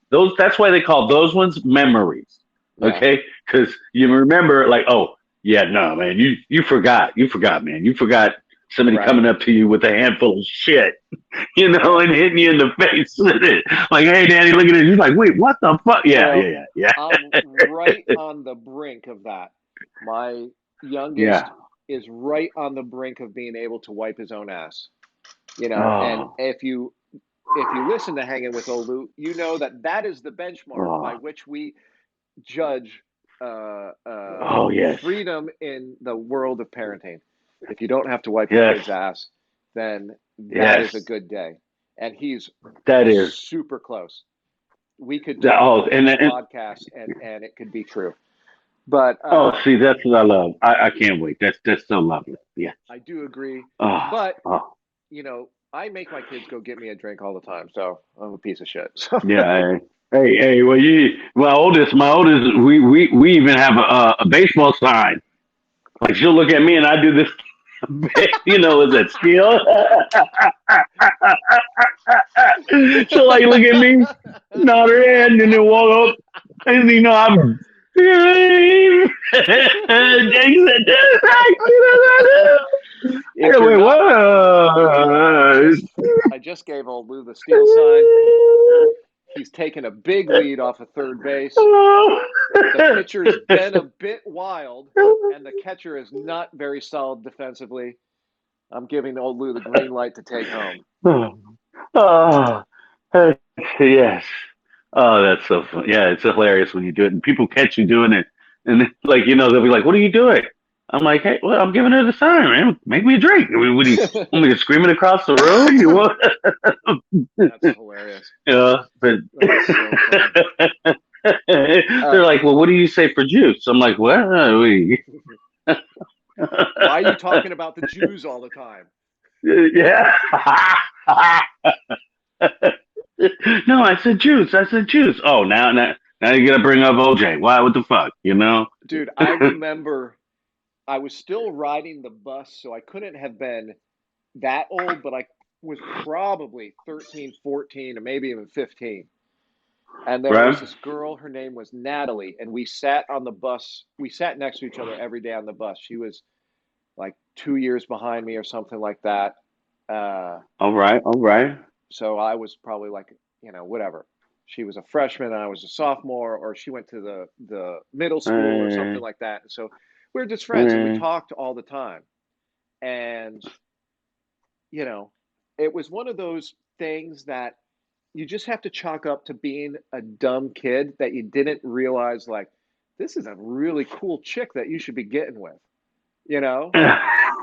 those. That's why they call those ones memories. Yeah. Okay, because you remember, like, oh yeah, no, man, you forgot, man, you forgot somebody Right. coming up to you with a handful of shit, and hitting you in the face with it. Like, hey, Daddy, look at this. You're like, wait, what the fuck? Yeah, Well, yeah. I'm right on the brink of that. My youngest Yeah. is right on the brink of being able to wipe his own ass. And Oh, if you listen to Hanging with Old Lew, you know that is the benchmark by oh, which we judge oh, yes, freedom in the world of parenting. If you don't have to wipe your yes, kid's ass, then that is a yes. good day. And he's That is. super close. We could talk Oh, for and, 8 and podcasts and it could be true. But oh, see, that's what I love. I can't wait. That's so lovely. Yeah. I do agree. Oh, But, oh, I make my kids go get me a drink all the time. So I'm a piece of shit. So. yeah. Hey. Well, my oldest. We even have a baseball sign. Like, she'll look at me and I do this. Is that skill? She'll like look at me, nod her head, and then walk up, and I'm. Jason, If you're wait, not, what? I just gave Old Lou the steal sign. He's taken a big lead off of third base. The pitcher's been a bit wild, and the catcher is not very solid defensively. I'm giving Old Lou the green light to take home. Oh, yes. Oh, that's so fun. Yeah, it's hilarious when you do it, and people catch you doing it, and then, like, they'll be like, "What are you doing?" I'm like, "Hey, well, I'm giving her the sign, man. Make me a drink." I mean, what do you want me to scream it across the room? You want? That's hilarious. But That's so funny. they're like, "Well, what do you say for juice?" I'm like, "What? Why are you talking about the Jews all the time? Yeah." No, I said juice. Oh, now you gotta bring up OJ. Why? What the fuck? Dude, I remember I was still riding the bus, so I couldn't have been that old, but I was probably 13, 14, or maybe even 15. And there was Right? this girl, her name was Natalie, and we sat on the bus. We sat next to each other every day on the bus. She was like 2 years behind me or something like that. All right. All right. So I was probably like, whatever. She was a freshman and I was a sophomore, or she went to the middle school or something like that. And so we were just friends and we talked all the time. And, it was one of those things that you just have to chalk up to being a dumb kid that you didn't realize, like, this is a really cool chick that you should be getting with, you know?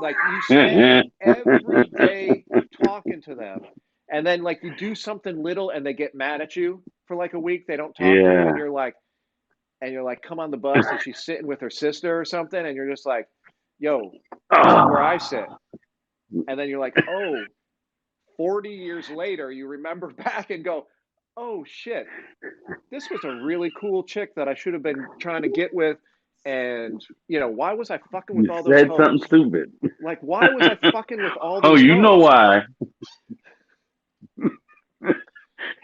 Like, you spend every day talking to them, and then, like, you do something little and they get mad at you for like a week. They don't talk to you, Yeah. and you're like, come on the bus, and she's sitting with her sister or something, and you're just like, yo, this is where I sit. And then you're like, oh, 40 years later, you remember back and go, oh shit, this was a really cool chick that I should have been trying to get with. And, why was I fucking with You all those said something hoes? stupid. Like, why was I fucking with all Oh, these you know hoes? why?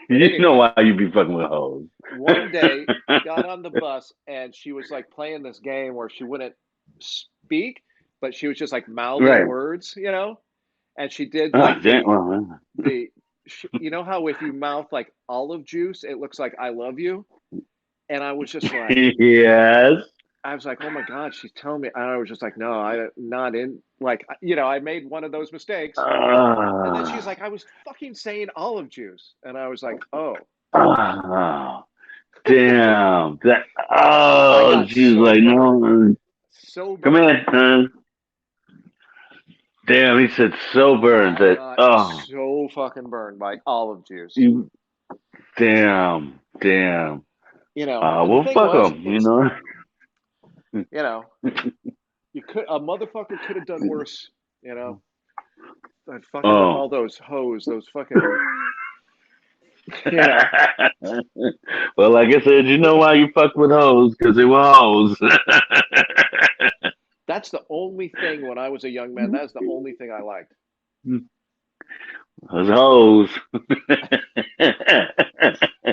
You know Anyway, why you be fucking with hoes. one day, got on the bus, and she was like playing this game where she wouldn't speak, but she was just like mouthing Right. words, and she did Oh, like damn. Well, you know how if you mouth like olive juice, it looks like I love you, and I was just like, yes. I was like, oh my God, she's telling me. And I was just like, no, I not in. Like, I made one of those mistakes. And then she's Uh, like, I was fucking saying olive juice. And I was like, oh. oh, damn. That. I Oh, got she's so like, burned. no. So Come burned. in, son. Damn, he said so burned I that. got Oh, so fucking burned by olive juice. you. Damn. Damn. And the Well, thing fuck was, him. it's, you know, a motherfucker could have done worse, I fucking with all Oh. those hoes, those fucking, you know. Well, like I said, you know why you fuck with hoes? Because they were hoes. That's the only thing when I was a young man. That's the only thing I liked. Those hoes.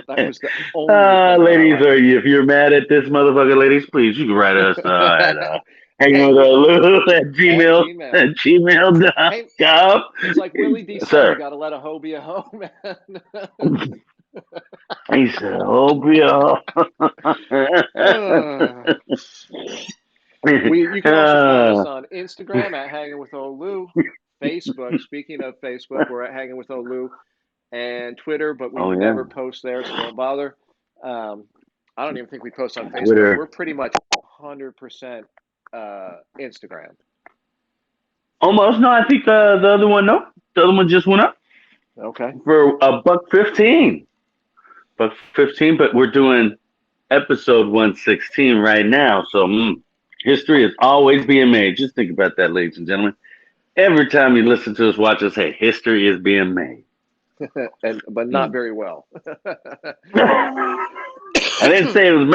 That was the only thing that I Ladies, liked. if you're mad at this motherfucker, ladies, please, you can write us at hanging with Hanging with Lou at at gmail Gmail. at gmail dot Hey, com. it's like Willie D said, you Sir, got to let a hoe be a hoe, man. he said, "Oh, yeah." Uh, you can also find us on Instagram at Hanging with Old Lew, Facebook. Speaking of Facebook, we're at Hanging with Old Lew, and Twitter, but we Oh yeah, never post there, so don't bother. Um, I don't even think we post on Facebook. We're Twitter. pretty much 100% Instagram. Almost no. I think the other one no. The other one just went up Okay. for a buck 15. Buck 15, but we're doing episode 116 right now. So history is always being made. Just think about that, ladies and gentlemen. Every time you listen to us, watch us, hey, history is being made. But not Mm. very well. I didn't say it was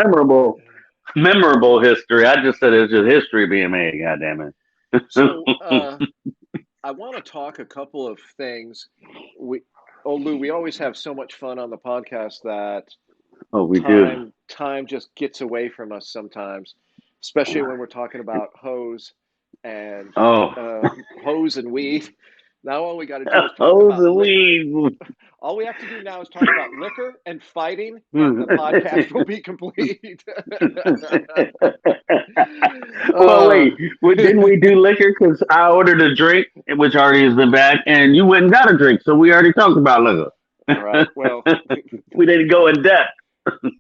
memorable history. I just said it was just history being made. God damn it. So I want to talk a couple of things. Lou, we always have so much fun on the podcast that Oh, we do. time just gets away from us sometimes, especially when we're talking about and Oh, hose and weed. Now all we got to do is talk oh, about the liquor. weed. All we have to do now is talk about liquor and fighting, and the podcast will be complete. Well, uh, wait. Didn't we do liquor? Because I ordered a drink, which already has been back, and you went and got a drink, so we already talked about liquor. all right. Well, We didn't go in depth.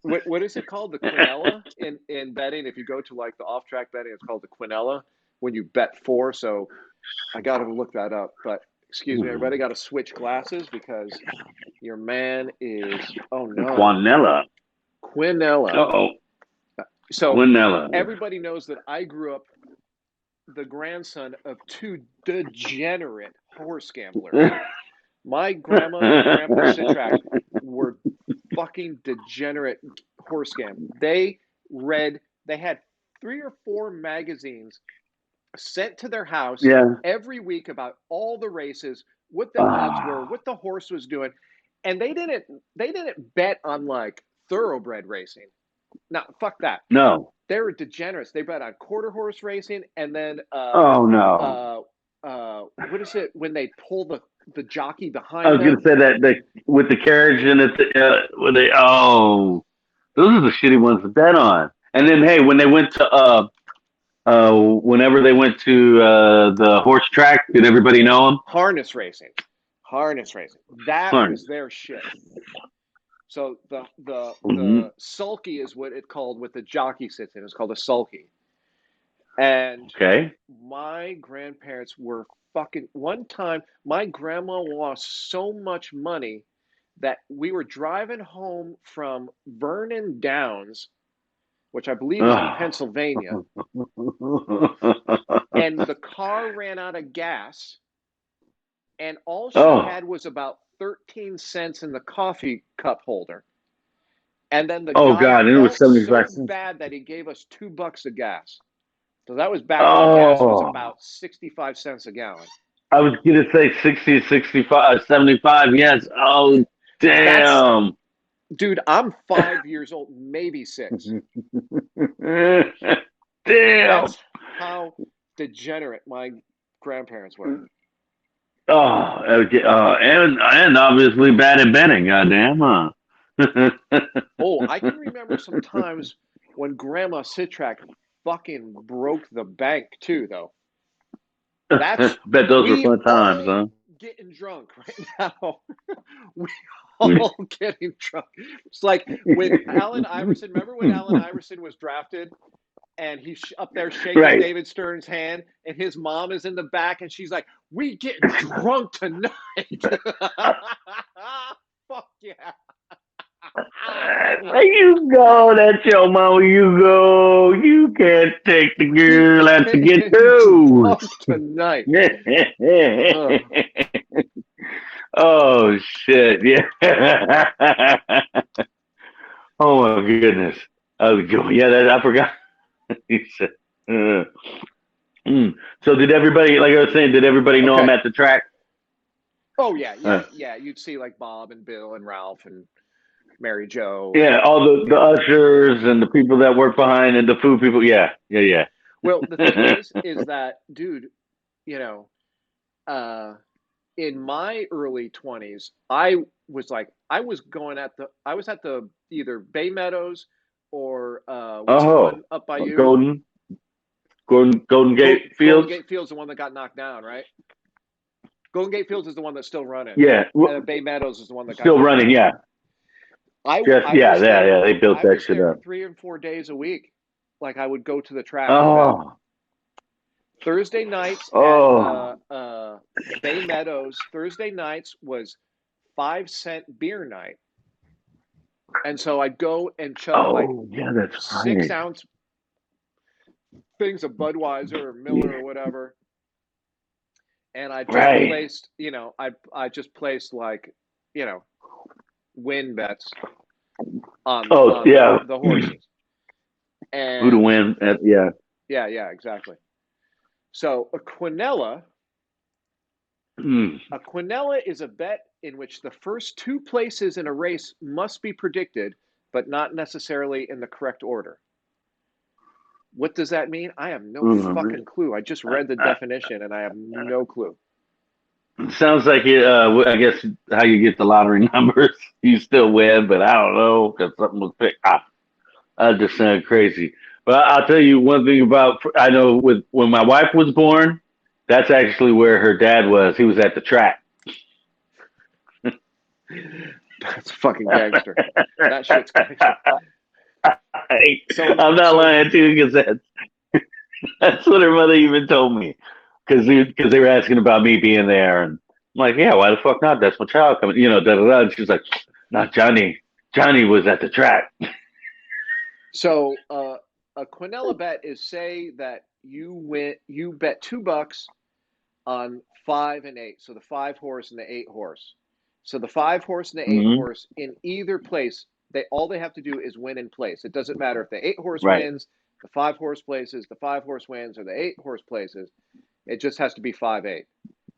what is it called? The Quinella in betting. If you go to like the off track betting, it's called the Quinella when you bet four. So I got to look that up. But excuse me, everybody got to switch glasses because your man is, oh no, Quinella. Quinella. Uh-oh. So Quinella. everybody knows that I grew up the grandson of two degenerate horse gamblers. My grandma and grandpa Sitrack were fucking degenerate horse gamblers. They had 3 or 4 magazines sent to their house Yeah. every week about all the races, what the odds were, Ah. what the horse was doing. And they didn't bet on like thoroughbred racing. No, fuck that. No. They were degenerates. They bet on quarter horse racing, and then Oh no. what is it when they pull the jockey I behind was gonna them? say that with the carriage and when they those are the shitty ones to bet on. And then hey, when they went to whenever they went to the horse track, did everybody know them? Harness racing, harness racing. That Harness. was their shit. So the Mm-hmm. the sulky is what it called with the jockey sits in. It's called a sulky. And Okay. my grandparents were fucking. One time, my grandma lost so much money that we were driving home from Vernon Downs, which I believe is in Oh. Pennsylvania, and the car ran out of gas, and all she Oh. had was about 13 cents in the coffee cup holder. And then the Oh guy God, and it was felt so 75 cents. bad that he gave us $2 of gas. So that was back when gas was Oh. about 65 cents a gallon. I was gonna say 60, 65, 75. Yes. Oh, That's, damn. dude, I'm 5 years old, maybe 6. Damn. That's how degenerate my grandparents were. Oh, okay, and obviously bad at betting. Goddamn, huh? Oh, I can remember some times when Grandma Sitrack fucking broke the bank too, though. That's Bet those were we fun times, all huh? getting drunk right now. We all getting drunk. It's like when Allen Iverson. Remember when Allen Iverson was drafted, and he's up there shaking Right. David Stern's hand, and his mom is in the back, and she's like, "We getting drunk tonight." Fuck yeah. There you go. That's your mama. You go. You can't take the We girl out to get getting those. drunk tonight. Ugh. Oh shit! Yeah. Oh my goodness. Oh, yeah. That I forgot. He said, uh, mm. So did everybody? Like I was saying, did everybody know him Okay. at the track? Oh yeah, Uh, yeah, yeah. You'd see like Bob and Bill and Ralph and Mary Jo and yeah, all the ushers and the people that work behind and the food people. Yeah, yeah, well, the thing yeah. is that dude, you know, uh, in my early 20s, I was going at the I was at the either Bay Meadows or what's the Oh, one up by you? Golden, Golden Gate Golden Fields. Gate Fields, the one that got knocked down, right? Golden Gate Fields is the one that's still running, Yeah, and Bay Meadows is the one that got still knocked running. down. Yeah, just I yeah, was yeah, yeah. there. They built I that was shit there up. 3 and 4 days a week. Like I would go to the track and bet. Oh, Thursday nights at oh, Bay Meadows. Thursday nights was 5 cent beer night, and so I'd go and chug like oh, yeah. That's six right. ounce things of Budweiser or Miller Yeah, or whatever, and I just right. placed, I just placed like, you know, win bets Oh, on yeah. the horses, Who to and win? Yeah. yeah, yeah, exactly. So Mm. a Quinella is a bet in which the first two places in a race must be predicted, but not necessarily in the correct order. What does that mean? I have no Mm. fucking clue. I just read the definition and I have no clue. Sounds like it. I guess how you get the lottery numbers, you still win, but I don't know because something was picked. I just sound crazy. But I'll tell you one thing about. I know with when my wife was born, that's actually where her dad was. He was at the track. That's fucking gangster. That shit's gangster. So I'm not so lying to you because that's what her mother even told me. Because they were asking about me being there, and I'm like, yeah, why the fuck not? That's my child coming. Da da da. And she's like, not Johnny. Johnny was at the track. so a Quinella bet is say that you bet $2 on 5 and 8. So the 5 horse and the 8 horse. So the 5 horse and the eight Hmm. horse in either place, they have to do is win in place. It doesn't matter if the 8 horse Right. wins, the 5 horse places, the 5 horse wins, or the 8 horse places. It just has to be 5-8.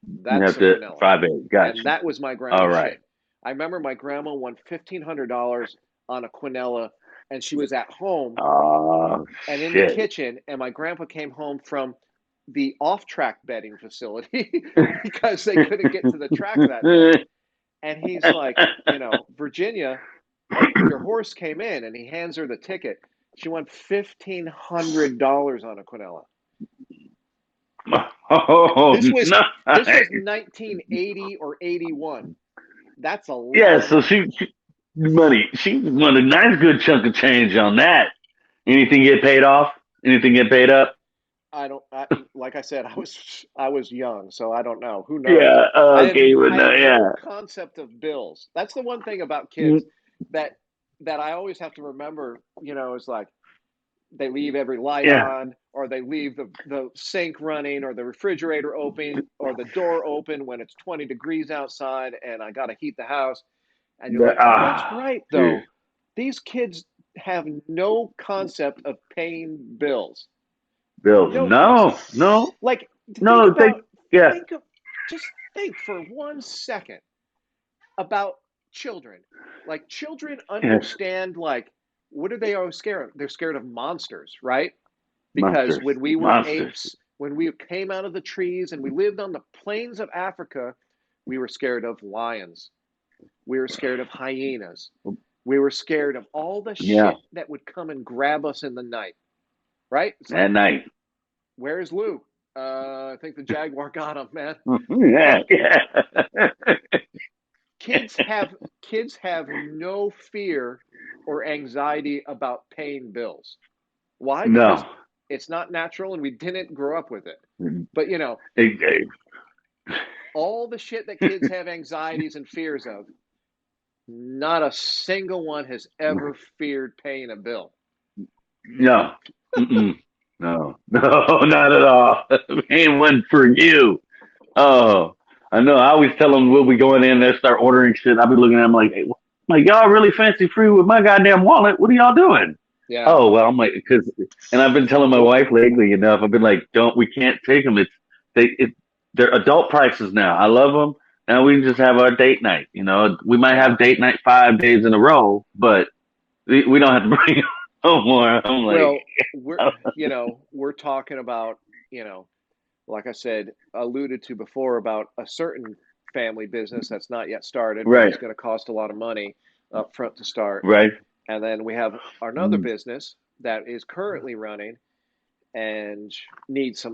You That's have a to Quinella. 5-8. And Gotcha. that was my All grandma's right. shit. I remember my grandma won $1,500 on a Quinella, and she was at home Oh and in the shit. kitchen, and my grandpa came home from the off-track betting facility because they couldn't get to the track that day. And he's like, Virginia, your horse came in, and he hands her the ticket. She won $1,500 on a Quinella. Oh, This was this nice. was 1980 or 81. That's a lot Yeah. of So money. she won a nice good chunk of change on that. Anything get paid off? Anything get paid up? I don't like I said, I was young, so I don't know. Who knows? Yeah. Okay. Well, I no. had no Yeah. concept of bills. That's the one thing about kids that I always have to remember, is like they leave every light Yeah. on, or they leave the sink running, or the refrigerator open, or the door open when it's 20 degrees outside and I got to heat the house. And you're like, oh, that's right, Dude. though. These kids have no concept of paying bills. Bills. No No. concept. No. Like, think No. about, Yeah. think of, just think for 1 second about children. Like, children Yes. understand, like, what are they always scared of? They're scared of monsters, right? because Monsters. when we were Monsters. apes, when we came out of the trees and we lived on the plains of Africa, we were scared of lions. We were scared of hyenas. We were scared of all the Yeah. shit that would come and grab us in the night. Right? It's At like, night. where's Lou? I think the jaguar got him, man. Yeah. But Yeah. kids have no fear or anxiety about paying bills. Why? Because No. it's not natural and we didn't grow up with it. But It- all the shit that kids have anxieties and fears of, not a single one has ever feared paying a bill. no. Mm-mm. No. No, not at all. Ain't one for you. Oh, I know. I always tell them we'll be going in there, start ordering shit. I'll be looking at them like, hey, like y'all really fancy free with my goddamn wallet. What are y'all doing? Yeah. Oh well, I'm like, because, and I've been telling my wife lately enough. I've been like, we can't take them. They're adult prices now. I love them. Now we can just have our date night. We might Yeah. have date night 5 days in a row, but we don't have to bring them no more. I'm like, Well, we're talking about, like I said, alluded to before about a certain family business that's not yet started, but right, it's going to cost a lot of money up front to start. right, And then we have another mm, business that is currently running and needs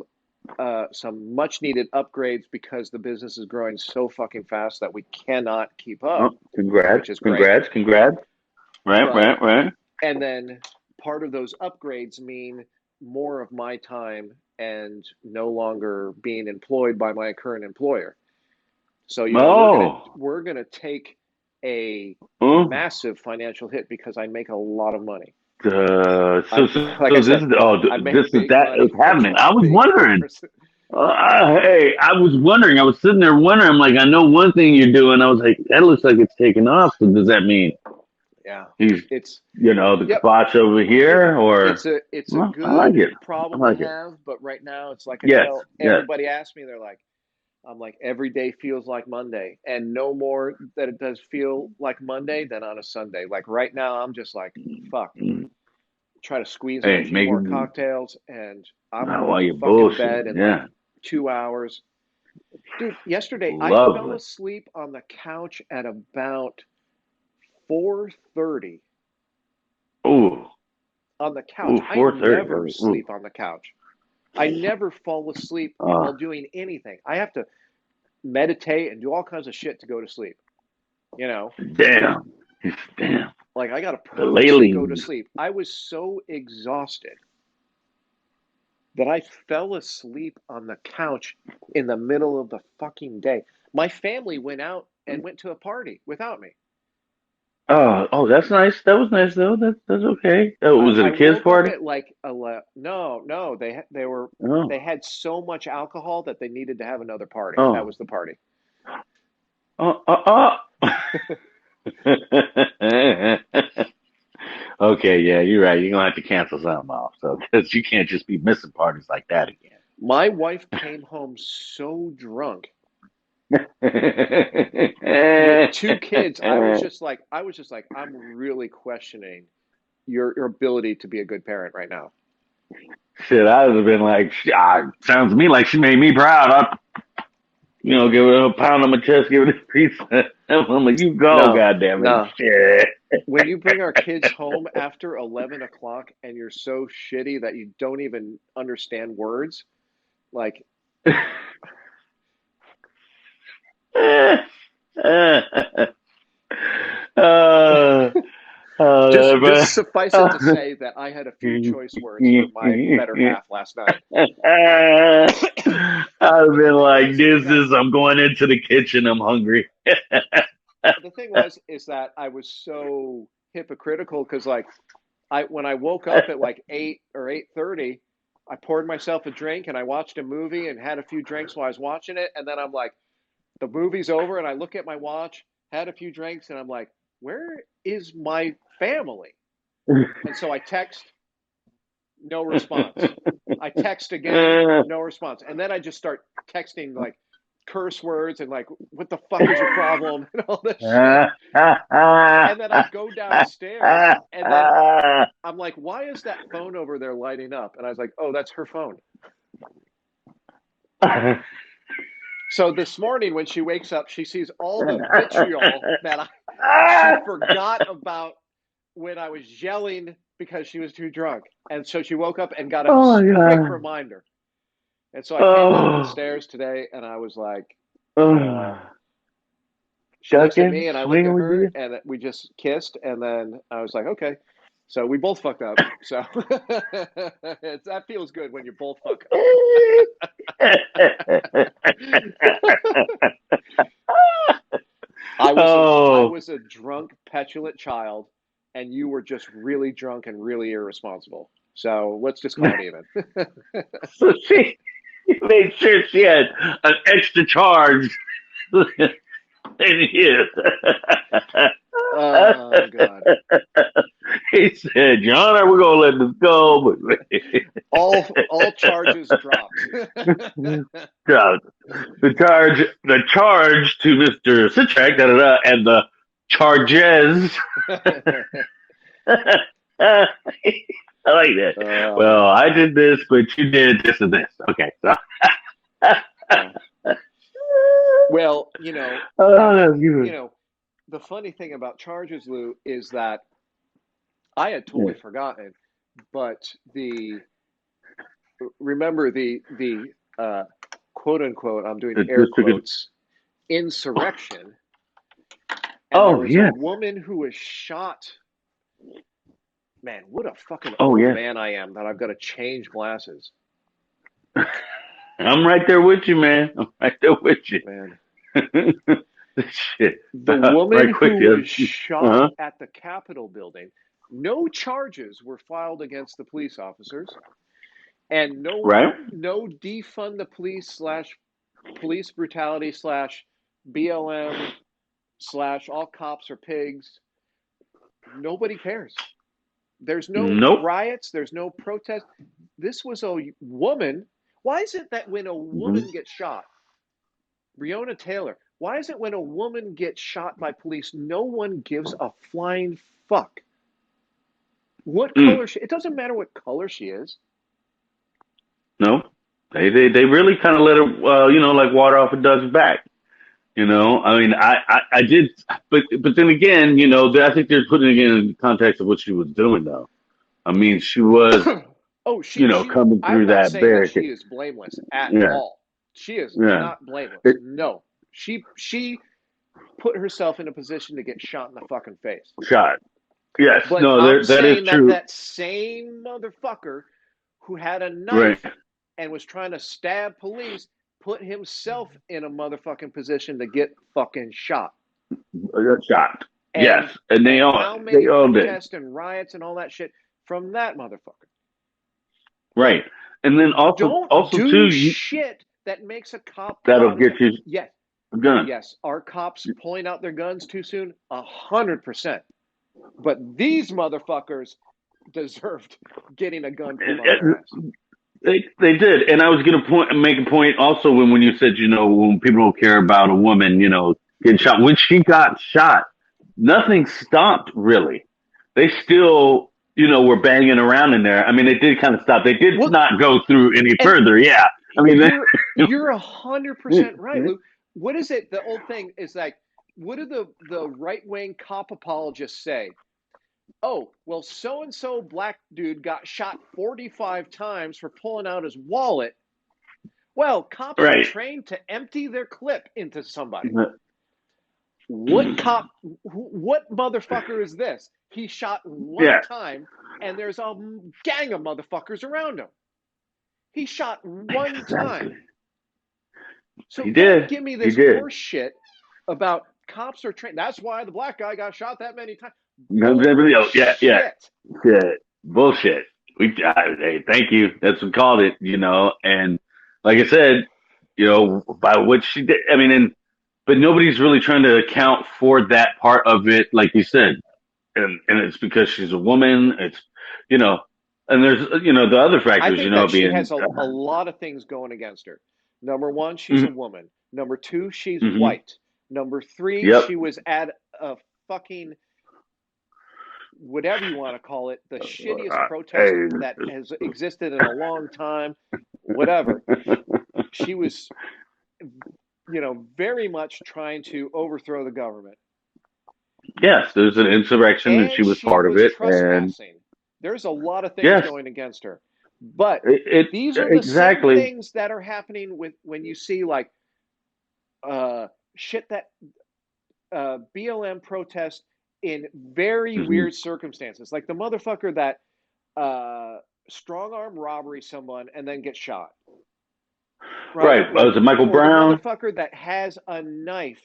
some much needed upgrades because the business is growing so fucking fast that we cannot keep up, oh, congrats, which is great. congrats, congrats. Right, But right, right. and then part of those upgrades mean more of my time and no longer being employed by my current employer. So, Oh, we're gonna take a oh. massive financial hit because I make a lot of money. So, I'm so, like I so this said, is I make this is big that is money for happening. I a was big wondering. person. Hey, I was wondering. I was sitting there wondering. I'm like, I know one thing you're doing. I was like, that looks like it's taking off. So does that mean Yeah, he's, it's the yep. botch over here, or? It's a Well, I like good it. I problem to like it. have, but right now it's like I Yes, tell yes. everybody asks me, I'm like, every day feels like Monday, and no more that it does feel like Monday than on a Sunday. Like right now, I'm just like, fuck, Mm. try to squeeze in a Hey, few more making cocktails, and I'm going while to you're fucking bullshitting. bed in like Yeah, 2 hours. Dude, yesterday I fell lovely. asleep on the couch at about 4:30 Ooh, on the couch. ooh, I 4:30. never Ooh, sleep on the couch. I never fall asleep uh, while doing anything. I have to meditate and do all kinds of shit to go to sleep. You know, damn, damn. like I got to The purposely go to Layling. sleep. I was so exhausted that I fell asleep on the couch in the middle of the fucking day. My family went out and went to a party without me. Oh, that's nice. That was nice though. That's okay. Was it I a kids woke up party? at like 11. No, no, they Oh, had so much alcohol that they needed to have another party. That oh, was the party. oh. Okay, yeah, you're right. You're gonna have to cancel something off, so because you can't just be missing parties like that My wife came home so drunk with again. two kids. I was just like, I'm really questioning your ability to be a good parent right now. Shit, I would have been like, sounds to me like she made me proud. Give it a pound on my chest, give it a pizza. I'm like, you go, No, goddamn it, no. shit. When you bring our kids home after 11 o'clock and you're so shitty that you don't even understand words, like, uh, just suffice it to but, say that I had a few choice words for my better half last night. I'd have been The thing like, is that I'm going into the kitchen. I'm hungry. the thing was is that I was so hypocritical because like when I woke up at like 8 or 8:30, I poured myself a drink and I watched a movie and had a few drinks while I was watching it, and then I'm like, the movie's over, and I look at my watch, had a few drinks, and I'm like, where is my family? And so I text, no response. I text again, no response, and then I just start texting like curse words and like, what the fuck is your problem and all this shit. uh, And then I go downstairs and then I'm like, why is that phone over there lighting up? And I was like, oh, that's her phone. So this morning when she wakes up, she sees all the vitriol that she forgot about when I was yelling because she was too drunk. And so she woke up and got a quick reminder. And so I came down the stairs today and I was like, she looks at me and I look at her and we just kissed. And then I was like, okay. So we both fucked up. So that feels good when you both fuck up. I was a drunk, petulant child, and you were just really drunk and really irresponsible. So let's just call it even. So she made sure she had an extra charge in you. Oh, God. He said, Your Honor, we're going to let this go. All charges dropped. The charge to Mr. Citrak, and the charges. I like that. Well, I did this, but you did this and this. Okay. So. Well, you know, the funny thing about charges, Lou, is that I had totally forgotten, but remember the quote unquote, I'm doing air quotes, insurrection. And there was a woman who was shot. Man, what a fucking old man I am that I've got to change glasses. I'm right there with you, man. I'm right there with you. Man. Shit. The woman who was shot at the Capitol building, no charges were filed against the police officers. And no defund the police / police brutality / BLM / all cops are pigs. Nobody cares. There's no riots. There's no protest. This was a woman. Why is it that when a woman gets shot, Breonna Taylor, why is it when a woman gets shot by police, no one gives a flying fuck? What color it doesn't matter what color she is. No, they really kind of let it, like water off a duck's back. I mean, I did, but then again, I think they're putting it in the context of what she was doing, though. I mean, she was, coming through that barricade. She is blameless at all. She is not blameless. No, she put herself in a position to get shot in the fucking face. Shot. Yes. But that is true. That same motherfucker who had a knife and was trying to stab police put himself in a motherfucking position to get fucking shot. Shot. Yes. And they all protests and riots and all that shit from that motherfucker. Right. And then also do shit that makes a cop that'll get you a gun. Yes. Are cops pulling out their guns too soon? 100%. But these motherfuckers deserved getting a gun pulled out their ass. They did, and I was going to make a point also when you said when people don't care about a woman getting shot. When she got shot, nothing stopped really. They still were banging around in there. I mean, they did kind of stop. They did not go through any further. Yeah, I mean, you're 100% right, Lou. What is it? The old thing is like, what do the right-wing cop apologists say? Oh, well, so-and-so black dude got shot 45 times for pulling out his wallet. Well, cops are trained to empty their clip into somebody. What motherfucker is this? He shot one time, and there's a gang of motherfuckers around him. He shot one time. So don't give me this horse shit about cops are trained. That's why the black guy got shot that many times. Bullshit. Hey, thank you. That's what we called it, and like I said, by what she did, I mean, but nobody's really trying to account for that part of it, like you said, and it's because she's a woman. It's, and there's, the other factors, I think that she has a lot of things going against her. Number one, she's a woman. Number two, she's Hmm. white. Number three, Yep. she was at a fucking whatever you want to call it, the shittiest protest Hey. that has existed in a long time. Whatever. She was, very much trying to overthrow the government. Yes, there's an insurrection, and she And was she part of was it. And trespassing. There's a lot of things yes, going against her. But it these are the same exactly. things that are happening with when you see like shit that BLM protest in very Hmm. weird circumstances. Like the motherfucker that strong arm robbery someone and then gets shot. Right? Right. Like, Was it Michael or the Brown? motherfucker that has a knife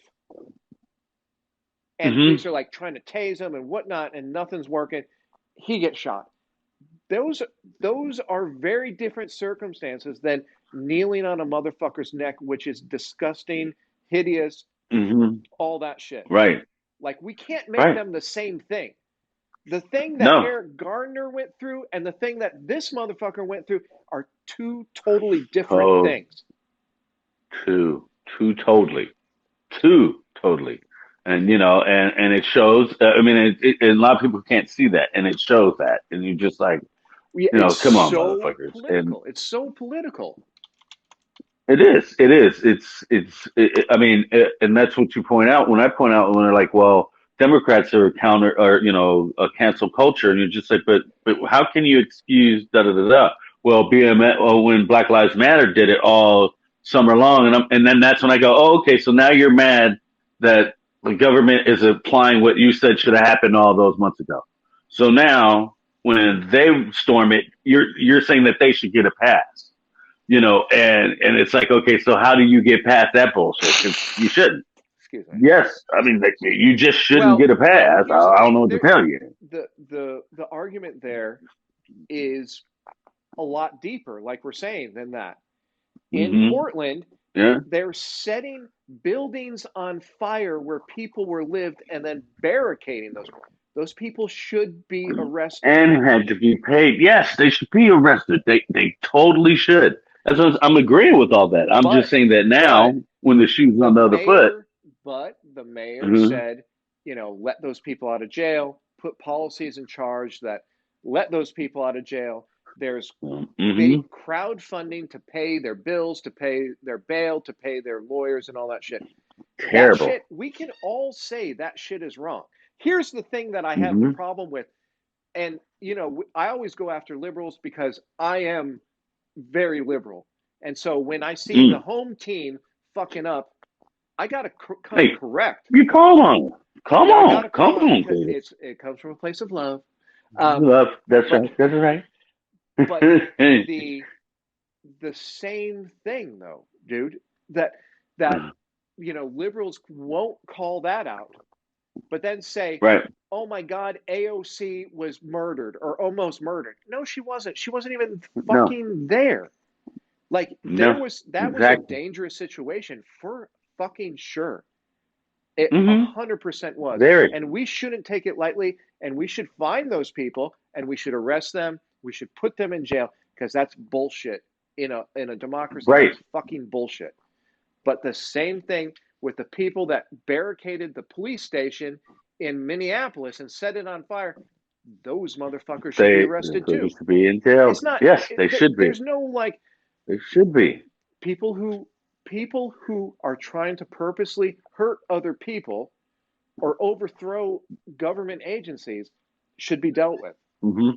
and Hmm. police are like trying to tase him and whatnot and nothing's working. He gets shot. Those those are very different circumstances than kneeling on a motherfucker's neck, which is disgusting, hideous, Hmm. all that shit. Right. Like we can't make Right. them the same thing. The thing that No. Eric Gardner went through and the thing that this motherfucker went through are two totally different Oh, things. two totally, two totally, and and it shows. I mean, and a lot of people can't see that, and it shows that, and you're just like, It's come on, so motherfuckers, and political. It's so political. it is. It is. I mean, and that's what you point out. When I point out, when they're like, "Well, Democrats are counter, or a cancel culture," and you're just like, "But how can you excuse da da da da?" Well, when Black Lives Matter did it all summer long, and then that's when I go, "Oh, okay, so now you're mad that the government is applying what you said should have happened all those months ago. So now when they storm it, you're saying that they should get a pass." And it's like, okay, so how do you get past that bullshit? Because you shouldn't. Excuse me. Yes, I mean, you just shouldn't Well, get a well, pass. here's the I don't thing. know what to There, tell you. the argument there is a lot deeper, like we're saying, than that. In Hmm. Portland, Yeah, they're setting buildings on fire where people were lived and then barricading those. Those people should be arrested. and had to be paid. Yes, they should be arrested. They totally should. I'm agreeing with all that. I'm just But saying that but now, when the shoe's the on the other foot. mayor, but the mayor Hmm. said, let those people out of jail, put policies in charge that let those people out of jail. There's Hmm. crowdfunding to pay their bills, to pay their bail, to pay their lawyers and all that shit. That Terrible. shit, we can all say that shit is wrong. Here's the thing that I have the Hmm. problem with. And, I always go after liberals because I am very liberal. And so when I see the Mm. home team fucking up, I got to come Hey, correct. you call on. Come I got on, to come call out on, because baby. it comes from a place of love. Love. That's But right. That's right. but the the same thing though, dude. That liberals won't call that out, but then say, Right. "Oh my God, AOC was murdered or almost murdered." No, she wasn't. She wasn't even No. fucking there. Like No. that was a Exactly. dangerous situation for fucking sure. It Hmm. 100% was. Very. And we shouldn't take it lightly. And we should find those people and we should arrest them. We should put them in jail because that's bullshit. In a democracy, Right. that's fucking bullshit. But the same thing with the people that barricaded the police station in Minneapolis and set it on fire. Those motherfuckers should be arrested They too. should be in jail. It's not. Yes, they should be. There's no like They should be. people who people who are trying to purposely hurt other people or overthrow government agencies should be dealt with. Hmm.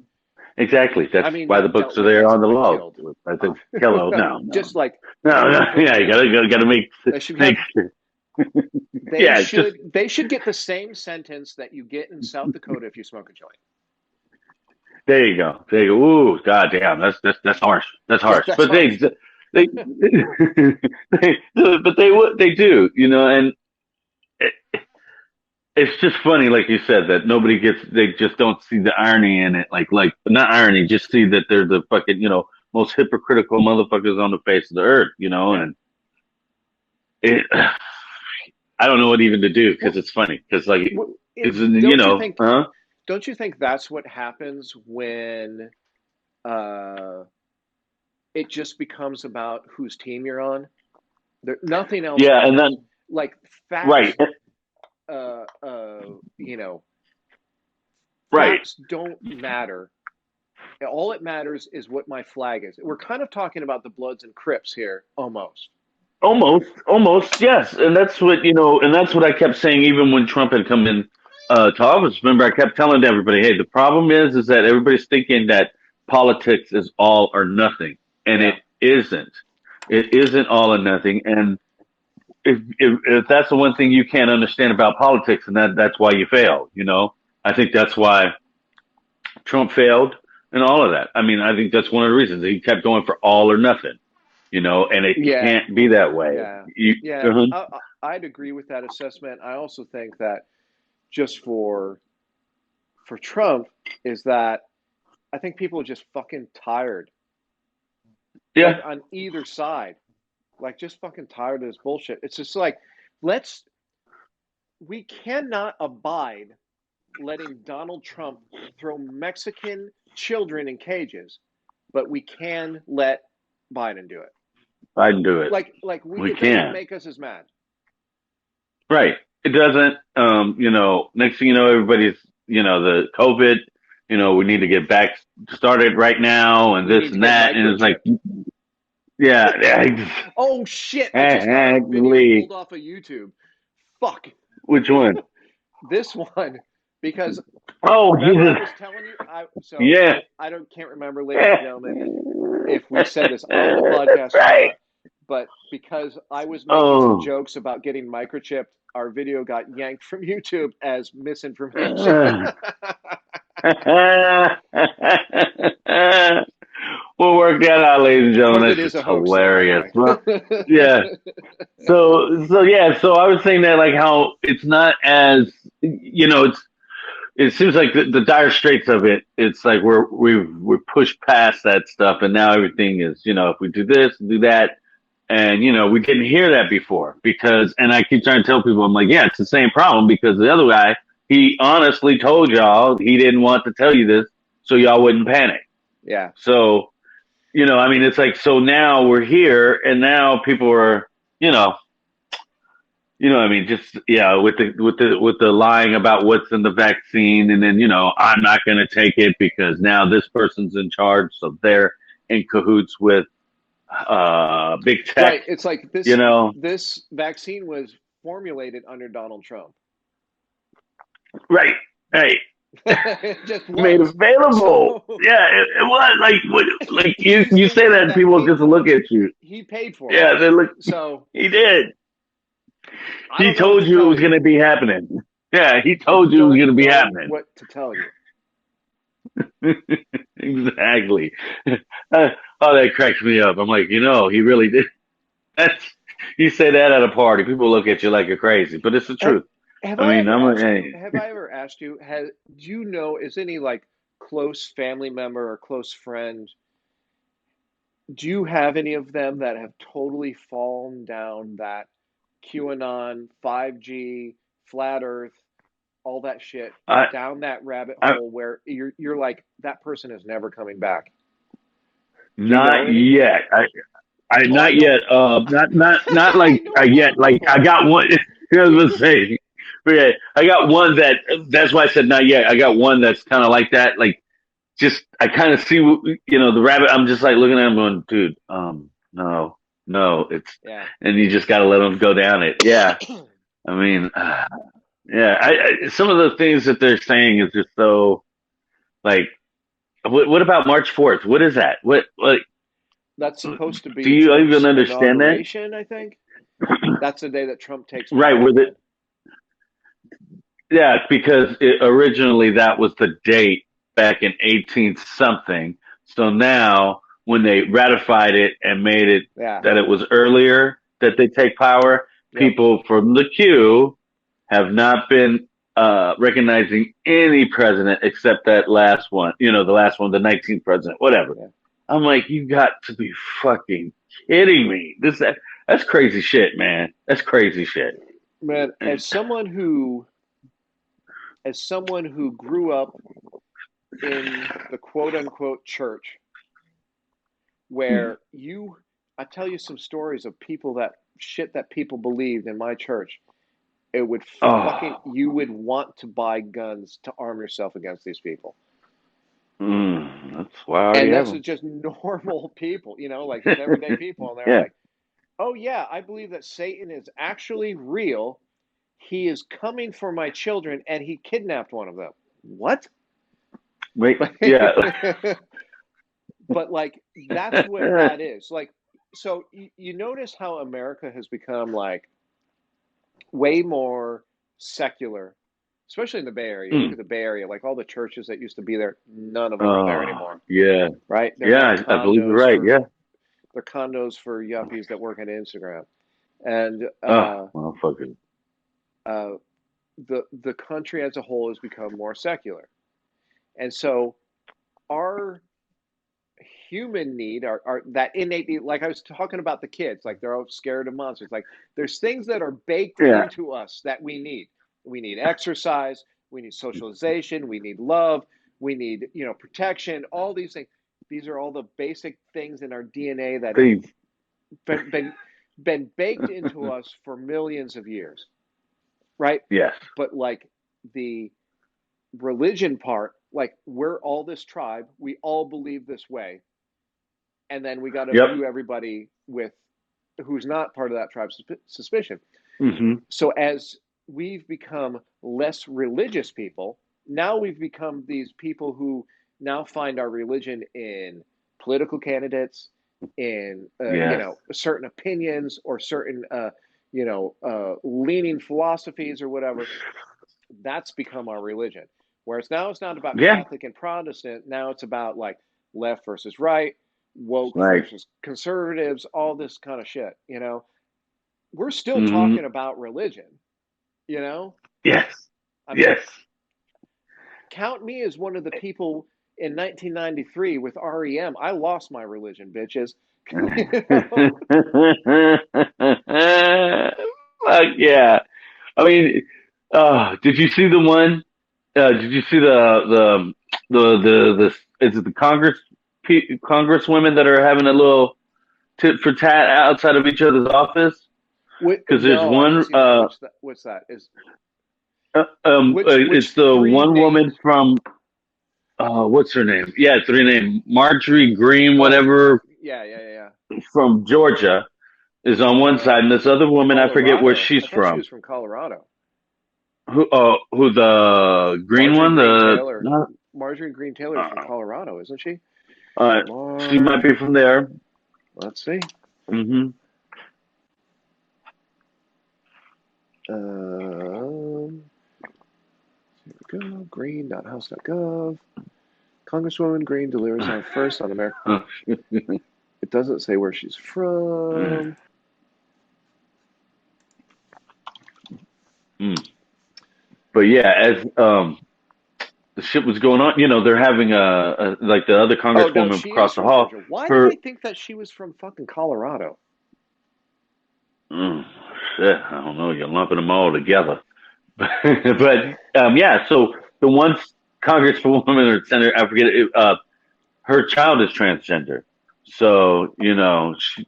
Exactly. That's I mean, why the not dealt books are with there as on in the like law. killed. I think Hello. No, no, Just like no, no. put Yeah, in you jail. gotta They should make have. sure. They Yeah, just should. They should get the same sentence that you get in South Dakota if you smoke a joint. there you go. There you go. Ooh, god damn, that's harsh. That's Yeah, harsh. that's But harsh. they but they do, and it's just funny, like you said, that they just don't see the irony in it. Like not irony, just see that they're the fucking, most hypocritical motherfuckers on the face of the earth, Yeah. and it, I don't know what even to do because Well, it's funny because like it's don't you think? huh? Don't you think that's what happens when uh, it just becomes about whose team you're on? Nothing else Yeah, and matters. then Like right, facts, you know, right. facts don't matter. All it matters is what my flag is. We're kind of talking about the Bloods and Crips here, almost. Almost, yes. And that's what, and that's what I kept saying even when Trump had come in to office. Remember, I kept telling everybody, hey, the problem is that everybody's thinking that politics is all or nothing. And Yeah. it isn't. It isn't all or nothing. And if that's the one thing you can't understand about politics, and that's why you fail, I think that's why Trump failed and all of that. I mean, I think that's one of the reasons he kept going for all or nothing, and it Yeah. can't be that way. Yeah. You, Yeah. uh-huh. I'd agree with that assessment. I also think that just for Trump is that I think people are just fucking tired. Like Yeah, on either side. Like just fucking tired of this bullshit. It's just like we cannot abide letting Donald Trump throw Mexican children in cages, but we can let Biden do it. I can do it. We It doesn't can. make us as mad. Right. It doesn't. Next thing you know, everybody's, the COVID, we need to get back started right now and We this need to and get that. And it's like, microchipped. yeah, Oh shit! I just got a video exactly. pulled off of YouTube. Fuck Which one? this one because Oh, remember I Jesus. was telling you Yeah. I don't can't remember, ladies and gentlemen, if we said this on the podcast or Right. not, but because I was making some Oh. jokes about getting microchipped, our video got yanked from YouTube as misinformation. We'll work that out, ladies and gentlemen. COVID That's is a just hoax, though, by the hilarious. way. Well, yeah. So I was saying that like how it's not as it seems like the dire straits of it. It's like we're pushed past that stuff, and now everything is if we do this, do that, and we didn't hear that before and I keep trying to tell people I'm like, yeah, it's the same problem because the other guy he honestly told y'all he didn't want to tell you this so y'all wouldn't panic. Yeah. So I mean, it's like so now we're here, and now people are I mean, just with the lying about what's in the vaccine, and then I'm not going to take it because now this person's in charge, so they're in cahoots with big tech. Right. It's like this vaccine was formulated under Donald Trump. Right. Hey. It just was. Made available. So, yeah, it was like you say that and people just look at you. He paid for it. Yeah, they look. So he did. He told you it was going to be happening. Yeah, he told you it was going to be happening. What to tell you? Exactly. Oh, that cracks me up. I'm like, he really did. You say that at a party, people look at you like you're crazy, but it's the truth. Have I ever asked you? Do you know? Is any like close family member or close friend? Do you have any of them that have totally fallen down that QAnon, 5G, flat Earth, all that shit, down that rabbit hole where you're like that person is never coming back? Not yet. Not yet. Not like yet. Like I got one. I was gonna say, yeah, I got one that's why I said not yet. I got one that's kind of like that. Like, just I kind of see, the rabbit. I'm just like looking at him, going, dude, no, it's, and you just got to let them go down it. Yeah, I mean, yeah. Some of the things that they're saying is just so, like, what about March 4th? What is that? What like? That's supposed to be. Do you even understand that? I think that's the day that Trump takes power. Right, with it. Yeah, because originally that was the date back in 18 something. So now, when they ratified it and made it that it was earlier that they take power, people from the Q have not been recognizing any president except that last one. The last one, the 19th president, whatever. Yeah. I'm like, you got to be fucking kidding me. That's crazy shit, man. That's crazy shit. Man, as someone who grew up in the quote unquote church, where I tell you some stories of people that shit that people believed in my church, it would fucking, Oh, you would want to buy guns to arm yourself against these people. that's why I already And have this them. is just normal people, like just everyday people. And they're Yeah. like, oh, yeah, I believe that Satan is actually real. He is coming for my children and he kidnapped one of them. What? Wait. Yeah. But like, that's what that is. Like, so you notice how America has become like way more secular, especially in the Bay Area. You look Mm. at the Bay Area, like all the churches that used to be there, none of them are there Oh, anymore, yeah. right? They're now Yeah. I believe you're condos right. for Yeah. they're condos for yuppies that work on Instagram, and Oh, motherfucker. uh, the country as a whole has become more secular, and so our human need, our that innate need, like I was talking about the kids, like they're all scared of monsters. Like there's things that are baked Yeah. into us that we need. We need exercise, we need socialization, we need love, we need, protection, all these things. These are all the basic things in our DNA that have Please. been been, been baked into us for millions of years, right? Yes. But like the religion part, like we're all this tribe, we all believe this way, and then we got to Yep. view everybody with who's not part of that tribe's suspicion. Mm-hmm. So as we've become less religious people, now we've become these people who now find our religion in political candidates, in Yes. certain opinions or certain leaning philosophies or whatever. That's become our religion. Whereas now it's not about Yeah. Catholic and Protestant. Now it's about like left versus right, woke Right. versus conservatives, all this kind of shit. We're still Mm-hmm. talking about religion. You know, Yes. I mean, Yes. count me as one of the people in 1993 with REM. I lost my religion, bitches. you know? Fuck yeah. I mean, did you see the one? Did you see the is it the congresswomen that are having a little tit for tat outside of each other's office? Because there's No, I didn't one see that. What's that? Is which it's the three one woman named? from what's her name? Yeah, it's her name, Marjorie Green, Oh, whatever, yeah. from Georgia is on one side, and this other woman, I forget where Colorado. she's I thought she from. was from Colorado. Who the green Marjorie one? Green The Taylor. not, Marjorie Green Taylor is from uh, Colorado, isn't she? she might be from there. Let's see. Hmm. Here we go. Green.house.gov. Congresswoman Green delivers on first on America. It doesn't say where she's from. But yeah, as the shit was going on, they're having a like the other Oh no, congresswoman she is across the from hall. Georgia. Why did I Her, think that she was from fucking Colorado? mm, shit, I don't know. You're lumping them all together. But yeah, so the one congresswoman or senator, I forget it, her child is transgender. So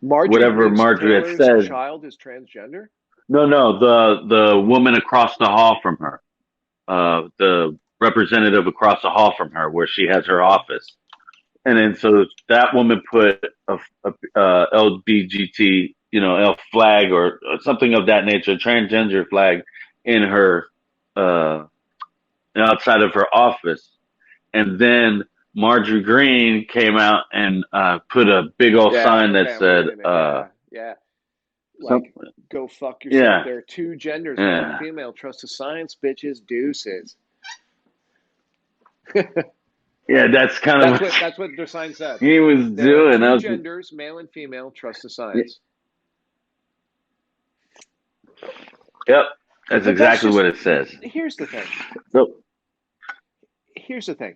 Marjorie whatever Green Marjorie had Taylor's said. child is transgender? No, the woman across the hall from her, the representative across the hall from her, where she has her office. And then so that woman put a LBGT, L flag or something of that nature, transgender flag in her outside of her office. And then Marjorie Green came out and put a big old Yeah, sign that okay, I'm said reading it. Yeah. some Like, go fuck yourself. yeah There are two genders, male and yeah female. Trust the science, bitches. Deuces. yeah. That's kind of That's what what that's what their sign said. he was There are doing. I two was genders, male and female. Trust the science. yep. That's But that's exactly just what it says. here's the thing. So Here's the thing,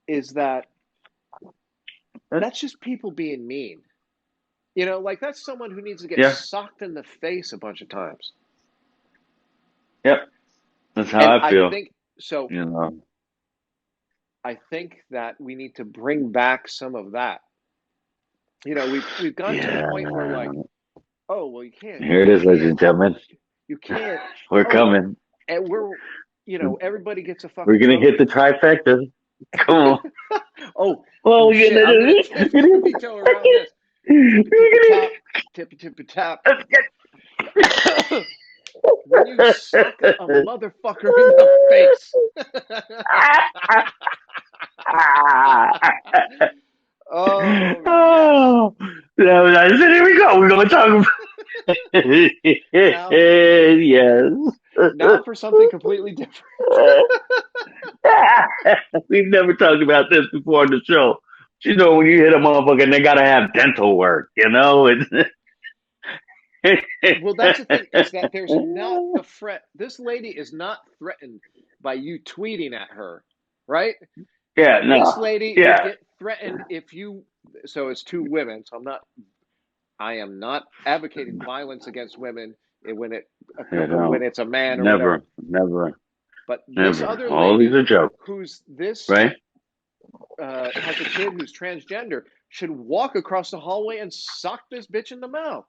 is that that's just people being mean. Like that's someone who needs to get yeah, socked in the face a bunch of times. yep. That's how And I I feel. think so. You know. I think that we need to bring back some of that. We've gotten to the Yeah. point where like Oh well, you can't. Here it You is, ladies can't. and gentlemen. You can't. We're Oh, coming. and everybody gets a We're fucking gonna hit the trophy. trifecta. Come on. Oh, Well, oh we're shit! gonna I'm gonna do tippy toe around this. Tippy tippy it. top, tippy top. When you sock a motherfucker in the face. Oh yes. Oh, I said, here we go. We're gonna talk about Now, yes. now for something completely different. We've never talked about this before on the show. You know, when you hit a motherfucker and they gotta have dental work, you know? Well, that's the thing is that there's not the threat. This lady is not threatened by you tweeting at her, right? Yeah, This no. lady would Yeah. get threatened if you. So it's two women. So I am not advocating violence against women Yeah, when no. it's a man or whatever. Never, never, But this never. other All these lady, are jokes, who's this right? has a kid who's transgender, should walk across the hallway and sock this bitch in the mouth.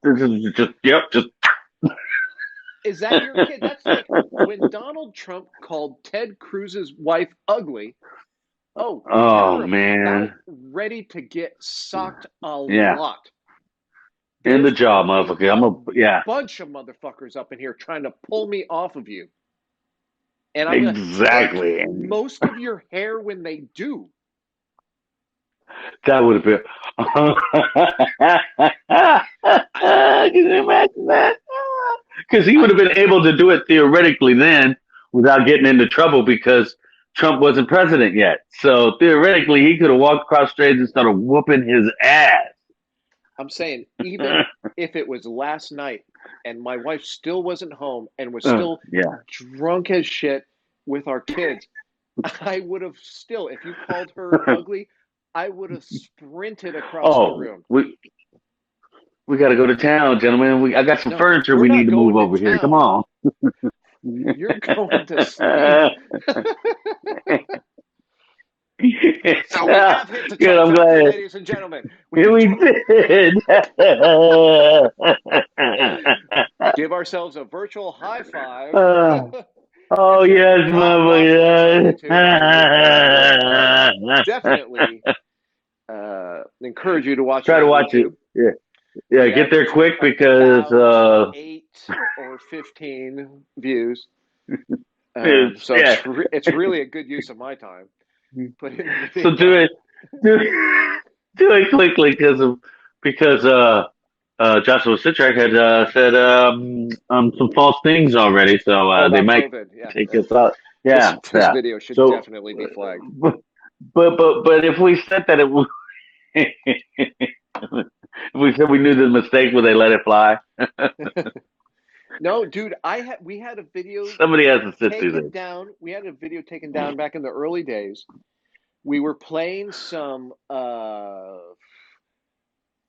This is just, yep, just. Is that your kid? That's like when Donald Trump called Ted Cruz's wife ugly. Oh, Oh, you're man. about ready to get socked a Yeah. lot. In the There's jaw, gonna be motherfucker. a Yeah, bunch of motherfuckers up in here trying to pull me off of you. And I'm gonna take exactly. most of your hair when they do. That would have been. Can you imagine that? Because he would I have been able to do it theoretically then without getting into trouble because Trump wasn't president yet. So theoretically, he could have walked across stage and started whooping his ass. I'm saying, even if it was last night and my wife still wasn't home and was Uh, still yeah. drunk as shit with our kids, I would have still, if you called her ugly, I would have sprinted across the Oh, room. we got to go to town, gentlemen. I got some No, furniture we're we need not to move going to over here. Come town. on. You're going to sleep. So we have hit the Good. I'm trifecta, glad. ladies and gentlemen. Yeah, we did. Give ourselves a virtual high five. Uh, oh If you're yes, not watching this on motherfucker. YouTube, I would definitely encourage you to watch it Try to on watch it. YouTube. Yeah, yeah. We Get there average quick because about 8 or 15 views. So yeah. it's really a good use of my time. Put in the So video. do do it quickly because Joshua Citrek had said some false things already, so Oh, they about might COVID. Yeah. take us out. This Yeah, this yeah. video should So, definitely be flagged. but if we said that it was, if we said we knew the mistake, would they let it fly? No, dude, we had a video Somebody has to sit through taken this. down. We had a video taken down back in the early days. We were playing some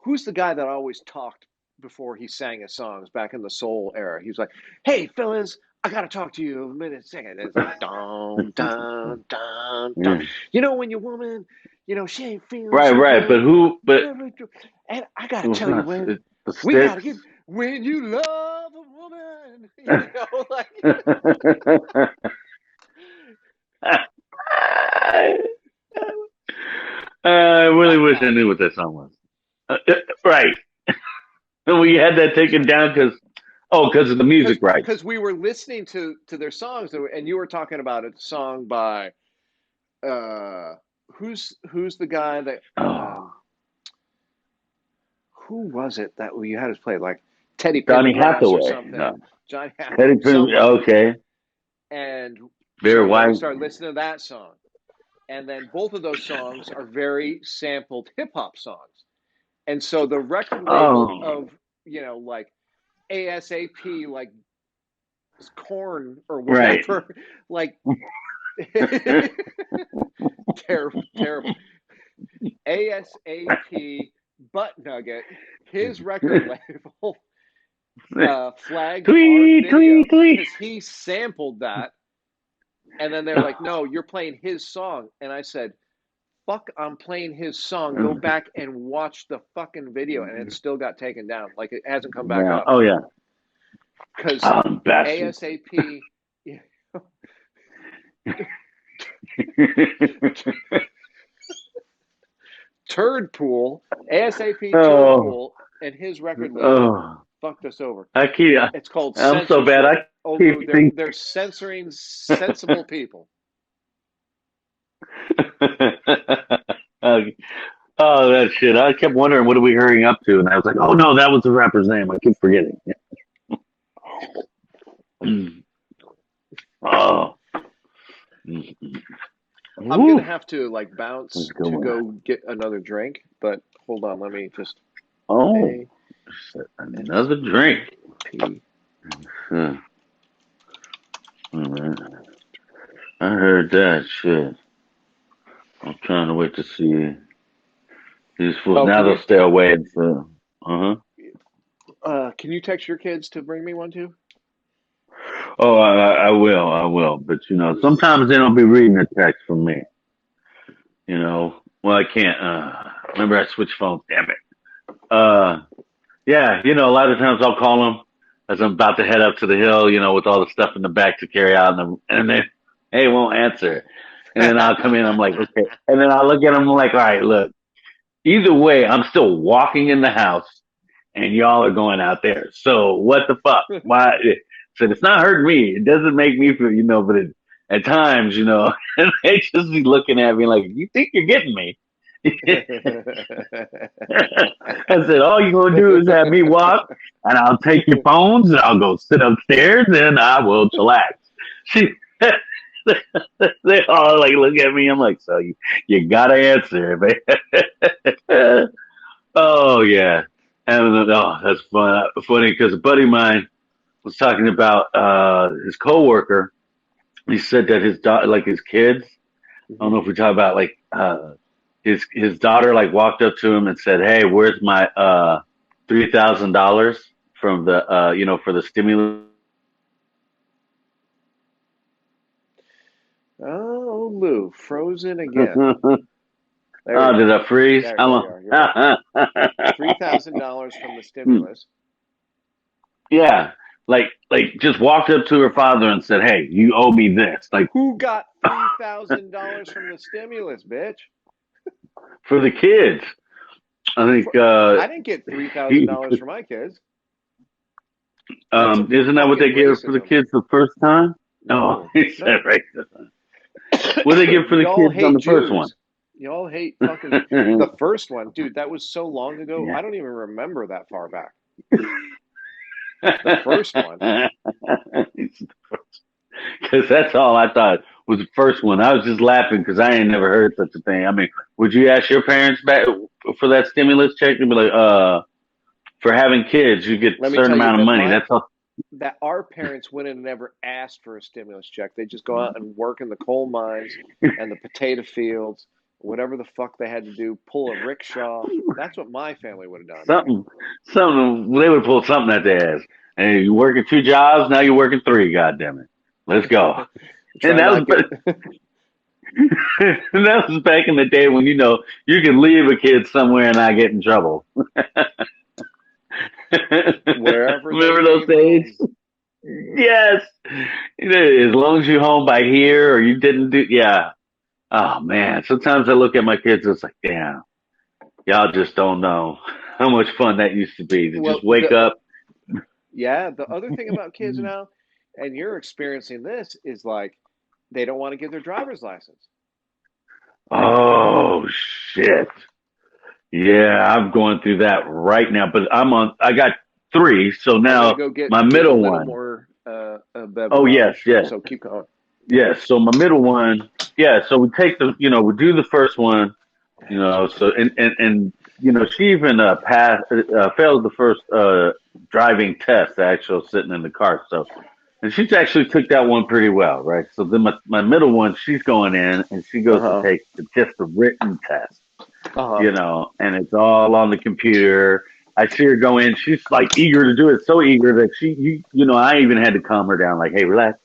who's the guy that always talked before he sang his songs back in the soul era? He was like, "Hey, fellas, I gotta talk to you a minute, second." And it's like, dun dun dun dun. Yeah. You know, when your woman, she ain't feeling Right, so right. good. But who? But And I gotta tell you, when the we gotta sticks. get when you love a woman, like. I really That wish I guy. knew what that song was. Right. We had that taken down because of the music rights. Because we were listening to their songs, and you were talking about a song by uh who's the guy that Oh, who was it that you had us play, like Teddy Donny Pendergrass or Hathaway. something, No. Johnny Teddy Hathaway, Prim- somebody. okay. And Very so then we white. started listening to that song, and then both of those songs are very sampled hip hop songs, and so the record label Oh, of like ASAP, like corn or right. whatever, like terrible, terrible. ASAP Butt Nugget, his record label flagged our Tweet, video tweet, tweet. because he sampled that, and then they're like, "No, you're playing his song." And I said, fuck I'm playing his song, go back and watch the fucking video, and it still got taken down. Like it hasn't come back Yeah. up. Oh yeah. Because Bastard. ASAP. Turd Pool, ASAP Turd Pool, and his record label fucked us over. It's called I'm censorship. so bad. I Old keep Lew, thinking. they're censoring sensible people. Oh, that shit. I kept wondering what are we hurrying up to, and I was like, oh no, that was the rapper's name. I keep forgetting. Oh. I'm gonna have to like bounce to go get another drink, but hold on, let me just. Another drink. All right. I heard that shit. I'm trying to wait to see these fools. Now they'll stay away. So, can you text your kids to bring me one too? Oh, I will. I will. But sometimes they don't be reading the text from me. Well, I can't. Remember, I switched phones. Damn it. Yeah. A lot of times I'll call them as I'm about to head up to the hill. With all the stuff in the back to carry out, and they won't answer. And then I'll come in. I'm like, okay. And then I'll look at them like, all right, look. Either way, I'm still walking in the house, and y'all are going out there. So what the fuck? Why? So it's not hurting me. It doesn't make me feel, but at times, and they just be looking at me like, you think you're getting me? I said, all you're going to do is have me walk, and I'll take your phones, and I'll go sit upstairs, and I will chillax. They all like look at me. I'm like, so you gotta answer, man. Oh yeah, that's funny because a buddy of mine was talking about his coworker. He said that his daughter, like his kids. I don't know if we talk about like his daughter, like walked up to him and said, "Hey, where's my $3,000 from the for the stimulus?" Oh, Lou, frozen again. Did I freeze? How long? $3,000 from the stimulus. Yeah, like just walked up to her father and said, "Hey, you owe me this." Like, who got $3,000 from the stimulus, bitch? For the kids, I think. I didn't get $3,000 for my kids. Isn't that what they gave for the kids the first time? No, he said racism. What did they give for the kids on the first one? Y'all hate fucking the first one, dude. That was so long ago. Yeah. I don't even remember that far back. The first one. Because that's all I thought was the first one. I was just laughing because I ain't never heard such a thing. I mean, would you ask your parents back for that stimulus check? They'd be like, for having kids, you get a certain amount of money. That's all. That our parents wouldn't have never asked for a stimulus check. They just go out and work in the coal mines and the potato fields, whatever the fuck they had to do, pull a rickshaw. That's what my family would have done. Something. They would pull something at their ass. Hey, you're working 2 jobs, now you're working 3. God damn it. Let's go. And that was back in the day when you could leave a kid somewhere and not get in trouble. Wherever. Remember those days? Yes. As long as you're home by here or you didn't do, yeah. Oh man. Sometimes I look at my kids and it's like, damn, y'all just don't know how much fun that used to be to just wake up. Yeah. The other thing about kids now, and you're experiencing this, is like they don't want to get their driver's license. Oh shit. Yeah, I'm going through that right now, but I got 3, so now my middle one. More, oh yes. So keep going. Yes, so my middle one, so we take we do the first one, so and she even failed the first driving test, actually sitting in the car, so. And she's actually took that one pretty well, right? So then my middle one, she's going in and she goes to take just the written test, and it's all on the computer. I see her go in. She's like eager to do it, so eager that I even had to calm her down, like, hey, relax,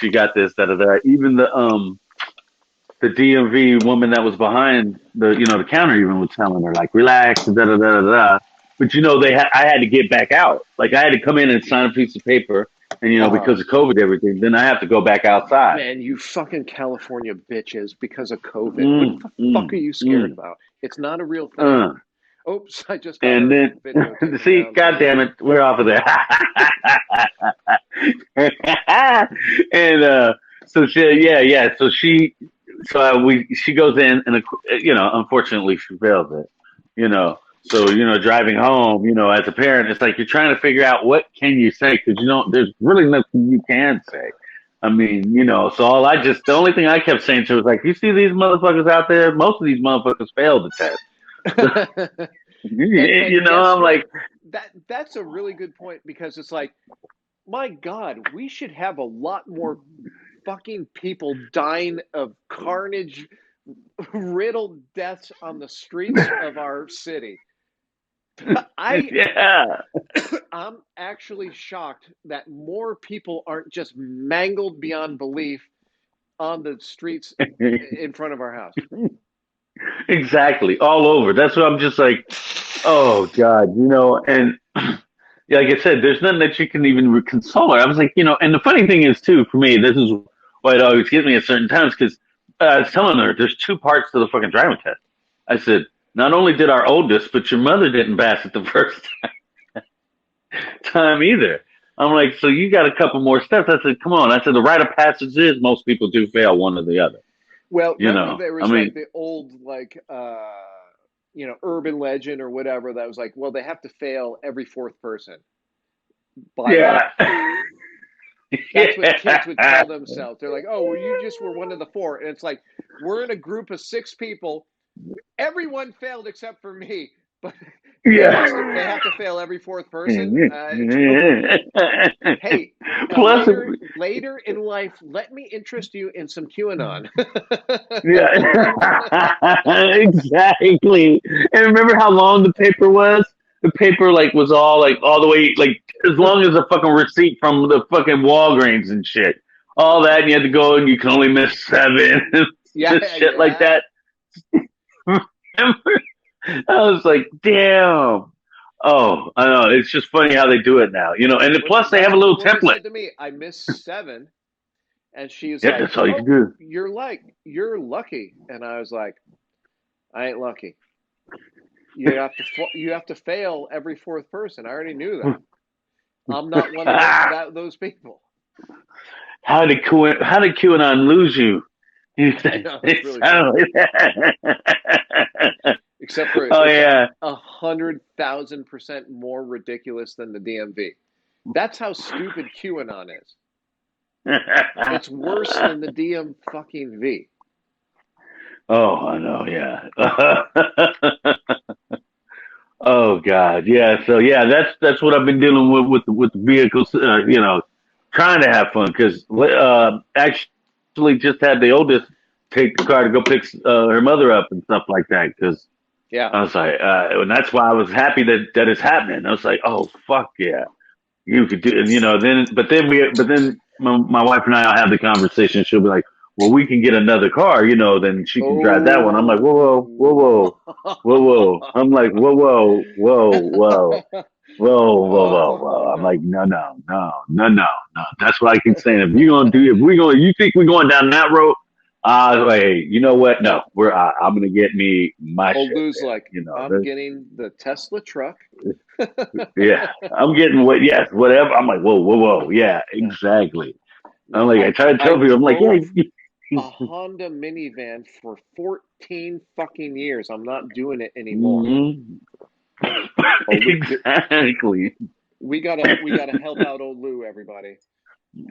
you got this, da da da. Even the the DMV woman that was behind the counter even was telling her like, relax, da da da da da. But I had to get back out. Like I had to come in and sign a piece of paper, and because of COVID, everything. Then I have to go back outside. Man, you fucking California bitches because of COVID. What Mm, the fuck are you scared mm. about? It's not a real thing. Uh. Oops, I just got And our then, video taken see, down. God damn it, we're off of there. And so yeah. She goes in, and unfortunately, she fails it. So driving home, as a parent, it's like you're trying to figure out what can you say because there's really nothing you can say. I mean, so the only thing I kept saying to her was like, you see these motherfuckers out there? Most of these motherfuckers fail the test. And guess I'm what? like, That's a really good point because it's like, my God, we should have a lot more fucking people dying of carnage riddled deaths on the streets of our city. yeah. I'm actually shocked that more people aren't just mangled beyond belief on the streets in front of our house. Exactly. All over. That's what I'm just like, oh God, and like I said, there's nothing that you can even console her. I was like, and the funny thing is too, for me, this is why it always gets me at certain times, because I was telling her there's two parts to the fucking driving test. I said, not only did our oldest, but your mother didn't pass it the first time either. I'm like, so you got a couple more steps. I said, come on. I said, the rite of passage is most people do fail one or the other. Well, remember there I was like mean, the old urban legend or whatever that was like, well, they have to fail every fourth person by law. yeah. That's what kids would tell Yeah. themselves. They're like, oh, well, you just were one of the four. And it's like, we're in a group of 6 people. Everyone failed except for me. But they have to fail every fourth person. Hey, Plus, later in life, let me interest you in some QAnon. yeah, exactly. And remember how long the paper was? The paper was all the way as long as a fucking receipt from the fucking Walgreens and shit. All that, and you had to go, and you can only miss 7, Yeah, shit like yeah. that. I was like, damn. Oh, I know. It's just funny how they do it now, And plus, they That's have a what the little woman template. said to me. I missed 7, and she's Yeah, like, that's all you can "Oh, do. you're lucky." And I was like, "I ain't lucky. You have to fail every fourth person. I already knew that. I'm not one of those people." How did QAnon lose you? I know, it's It really funny. sounded like that. Except for Oh it's yeah. 100,000% more ridiculous than the DMV. That's how stupid QAnon is. It's worse than the DM fucking V. Oh, I know. Yeah. Oh God. Yeah. So yeah, that's what I've been dealing with the vehicles. Trying to have fun because actually just had the oldest take the car to go pick her mother up and stuff like that because Yeah. I was like, and that's why I was happy that it's happening. I was like, oh fuck yeah, you could do, and then my wife and I will have the conversation. She'll be like, well, we can get another car, then she can drive that one. I'm like, whoa, whoa, whoa, whoa, whoa, whoa. I'm like, whoa, whoa, whoa, whoa. Whoa, whoa, whoa, Oh whoa! I'm no. like, no, no, no, no, no, no. That's what I keep saying. You think we're going down that road? Like, hey, you know what? No, I'm gonna get me my Old shit, Lew's like, I'm man. getting the Tesla truck. Yeah, I'm getting yes, whatever. I'm like, whoa, whoa, whoa, yeah, exactly. I'm No, like, I try to I tell people, I'm like, drove yeah, a Honda minivan for 14 fucking years. I'm not doing it anymore. mm-hmm. Old Lou, Exactly. we gotta help out Old Lou, everybody,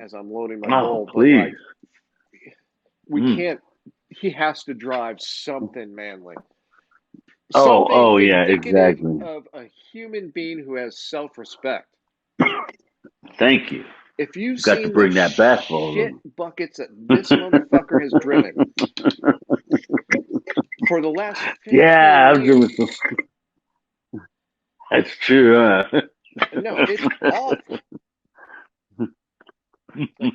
as I'm loading my Oh, bowl. But please. like, we Mm. can't. He has to drive something manly, something Oh, yeah, indicative exactly. of a human being who has self-respect. Thank you. If you've Got to seen the bring that back for shit buckets that this motherfucker has driven for the last 15 Yeah, I'm doing years, some. That's true, huh? no, it's awful. Like,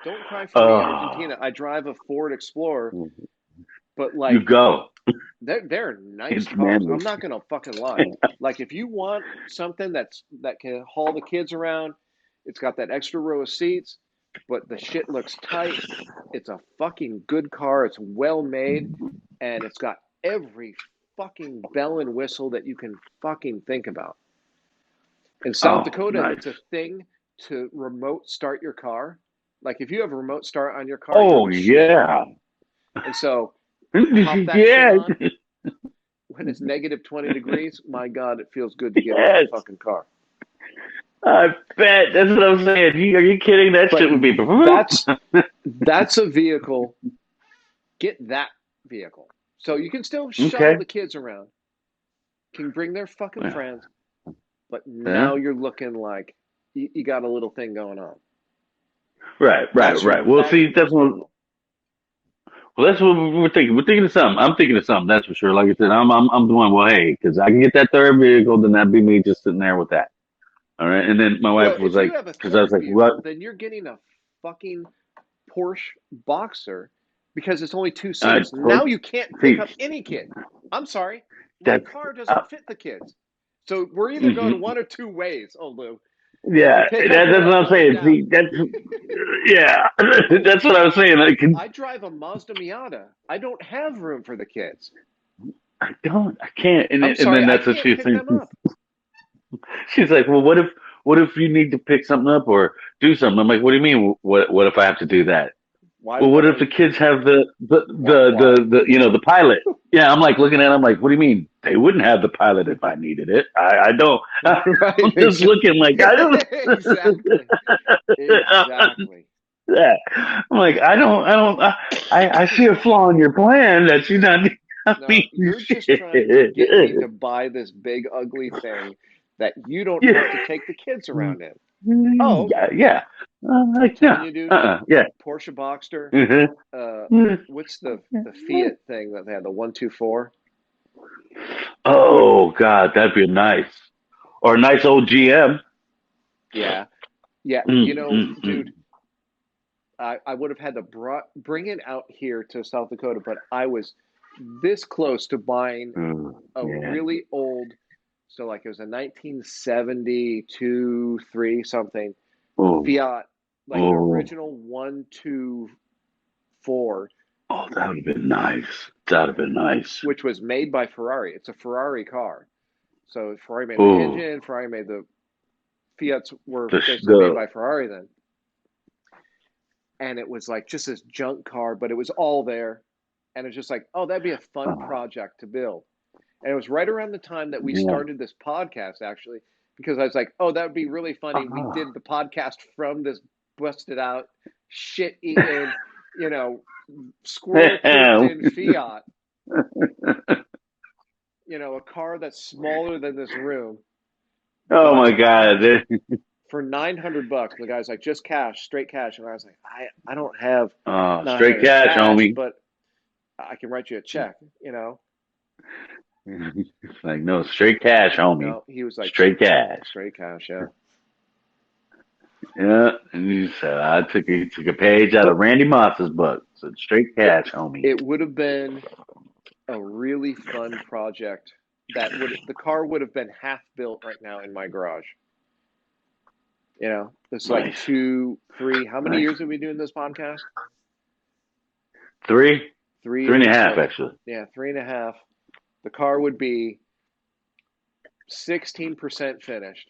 don't cry for me, Oh, Argentina. I drive a Ford Explorer But You like, go. they're nice It's cars. manly. I'm not gonna fucking lie. Like, if you want something that can haul the kids around, it's got that extra row of seats, but the shit looks tight. It's a fucking good car. It's well made, and it's got every fucking bell and whistle that you can fucking think about. In South Oh, Dakota, nice. it's a thing to remote start your car. Like, if you have a remote start on your car, you're Oh the shit. yeah. And so pop that shit Yeah. on when it's negative 20 degrees. My God, it feels good to get in that Yes. fucking car. I bet. That's what I'm saying. Are you kidding? That But shit would be. that's a vehicle. Get that vehicle. So you can still shuttle Okay. the kids around, can bring their fucking Yeah. friends, but Yeah. now you're looking like you got a little thing going on. Right. Right. Right. Well, That's see, your next vehicle. that's what we're thinking. We're thinking of something. I'm thinking of something. That's for sure. Like I said, I'm doing well. Hey, because I can get that third vehicle, then that'd be me just sitting there with that. All right. And then my Well, wife was if you like, have a because I was third like, what? vehicle, then you're getting a fucking Porsche Boxer because it's only two I seats. Now you can't pick see. up any kid. I'm sorry, my That's car uh, doesn't fit the kids. So we're either going mhm. one or two ways, Old Lou. You Yeah. pick up That's or what I'm I'm laying saying. down. See, that's yeah. Oh, That's what I was saying. I can. I drive a Mazda Miata. I don't have room for the kids. I don't. I can't. I'm And sorry, then I that's what can't she was pick saying. them up. She's like, well, what if you need to pick something up or do something? I'm like, what do you mean? What if I have to do that? Why Well, would what if I? the kids have Why? the pilot? Yeah, I'm like looking at. I'm like, what do you mean? They wouldn't have the pilot if I needed it. I don't. I'm Right? just looking like I don't. Exactly. Exactly. Yeah. I'm like, I don't. I see a flaw in your plan that you not. I No, mean, you're just trying to get me shit. to buy this big ugly thing that you don't Yeah. have to take the kids around in. Oh, Yeah, okay. yeah. I'm Like, telling no. you, dude. Yeah. Porsche Boxster. Uh-huh. Uh, Mhm. what's the Fiat thing that they had? The 124. Oh God, that'd be nice. Or a nice old GM. Yeah, yeah. Dude, Mm. I would have had to bring it out here to South Dakota, but I was this close to buying a Yeah. really old. So like it was a 1972, three something Oh, Fiat, like an oh, original 124, oh, that would have been nice. That would have been nice. which was made by Ferrari. It's a Ferrari car. So Ferrari made the Oh, engine. Ferrari made the Fiats were the basically made the by Ferrari then. And it was like just this junk car, but it was all there. And it's just like, oh, that'd be a fun oh, project to build. And it was right around the time that we yeah. started this podcast, actually, because I was like, oh, that would be really funny. We Oh. did the podcast from this busted out, shit eaten, you know, squirrel pooped in Fiat, a car that's smaller than this room, Oh but my God. for $900. The guy's like, just cash, straight cash. And I was like, I don't have Oh, straight 900 cash, cash, homie. but I can write you a check. It's like, no, straight cash, homie. No, he was like, Straight cash. straight cash, yeah. Yeah. And he said, I took a page out of But Randy Moss's book. Said, straight it cash, homie. it would have been a really fun project the car would have been half built right now in my garage. It's like Nice. 2, 3. How many Nice. years have we been doing this podcast? Three? 3 3.5, years. So actually. yeah, 3.5. The car would be 16% finished.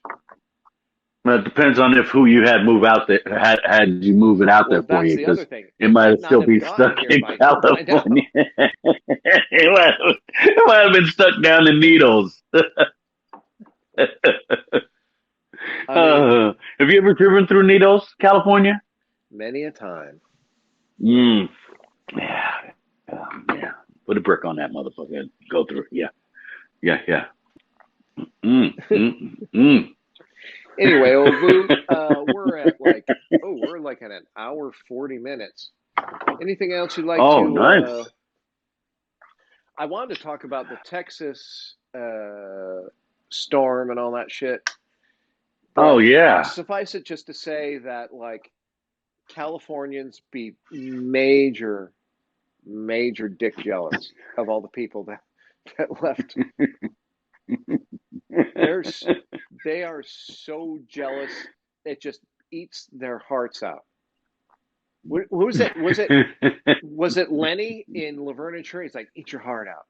Well, it depends on if who you had move out there had you move it out Well, there for that's you, the other because thing. it It might might not still have be gotten stuck here in by now. California. It might have been stuck down in Needles. I mean, Have you ever driven through Needles, California? many a time. Mm. Yeah. Yeah. Put a brick on that motherfucker. Go through it. Yeah. Yeah. Yeah. Mm. Anyway, Old Lou, we're like at an hour 40 minutes. Anything else you'd like Oh, to? nice. I wanted to talk about the Texas storm and all that shit, Oh, but yeah. suffice it just to say that like Californians be major, major dick jealous of all the people that left. They are so jealous. It just eats their hearts out. Who was it? Was it Lenny in Laverne and Shirley? He's like, eat your heart out.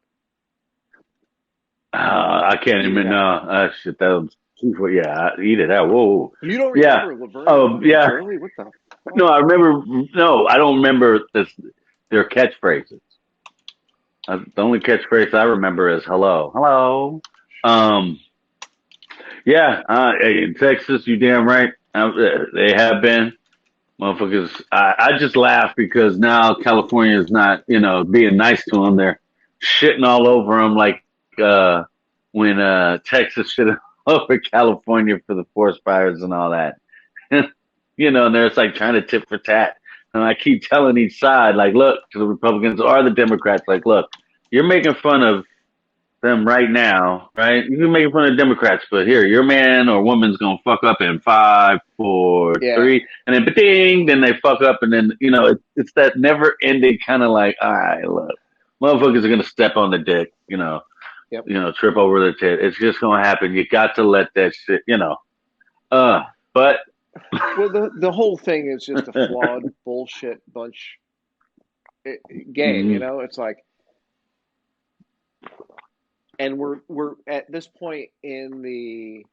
I can't Eat even it out. know. Shit, that was yeah. Eat it out. Whoa. You don't Yeah. remember Laverne and Oh, fucking yeah. Shirley? What the fuck? No, I remember. No, I don't remember their catchphrases. The only catchphrase I remember is "hello, hello." Um, yeah. In Texas, you damn right. They have been motherfuckers. I just laugh because now California is not, being nice to them. They're shitting all over them like when Texas shit all over California for the forest fires and all that. And they're just like trying to tit for tat. And I keep telling each side, like, look, to the Republicans or the Democrats, like, look, you're making fun of them right now, right? You can make fun of Democrats, but here, your man or woman's gonna fuck up in 5, 4, Yeah. 3, and then ding, then they fuck up, and then it's that never ending kind of like, all right, look, motherfuckers are gonna step on the dick, Yep. trip over the tit. It's just gonna happen. You got to let that shit. But Well, the whole thing is just a flawed bullshit bunch game. mhm, It's like, and we're at this point in the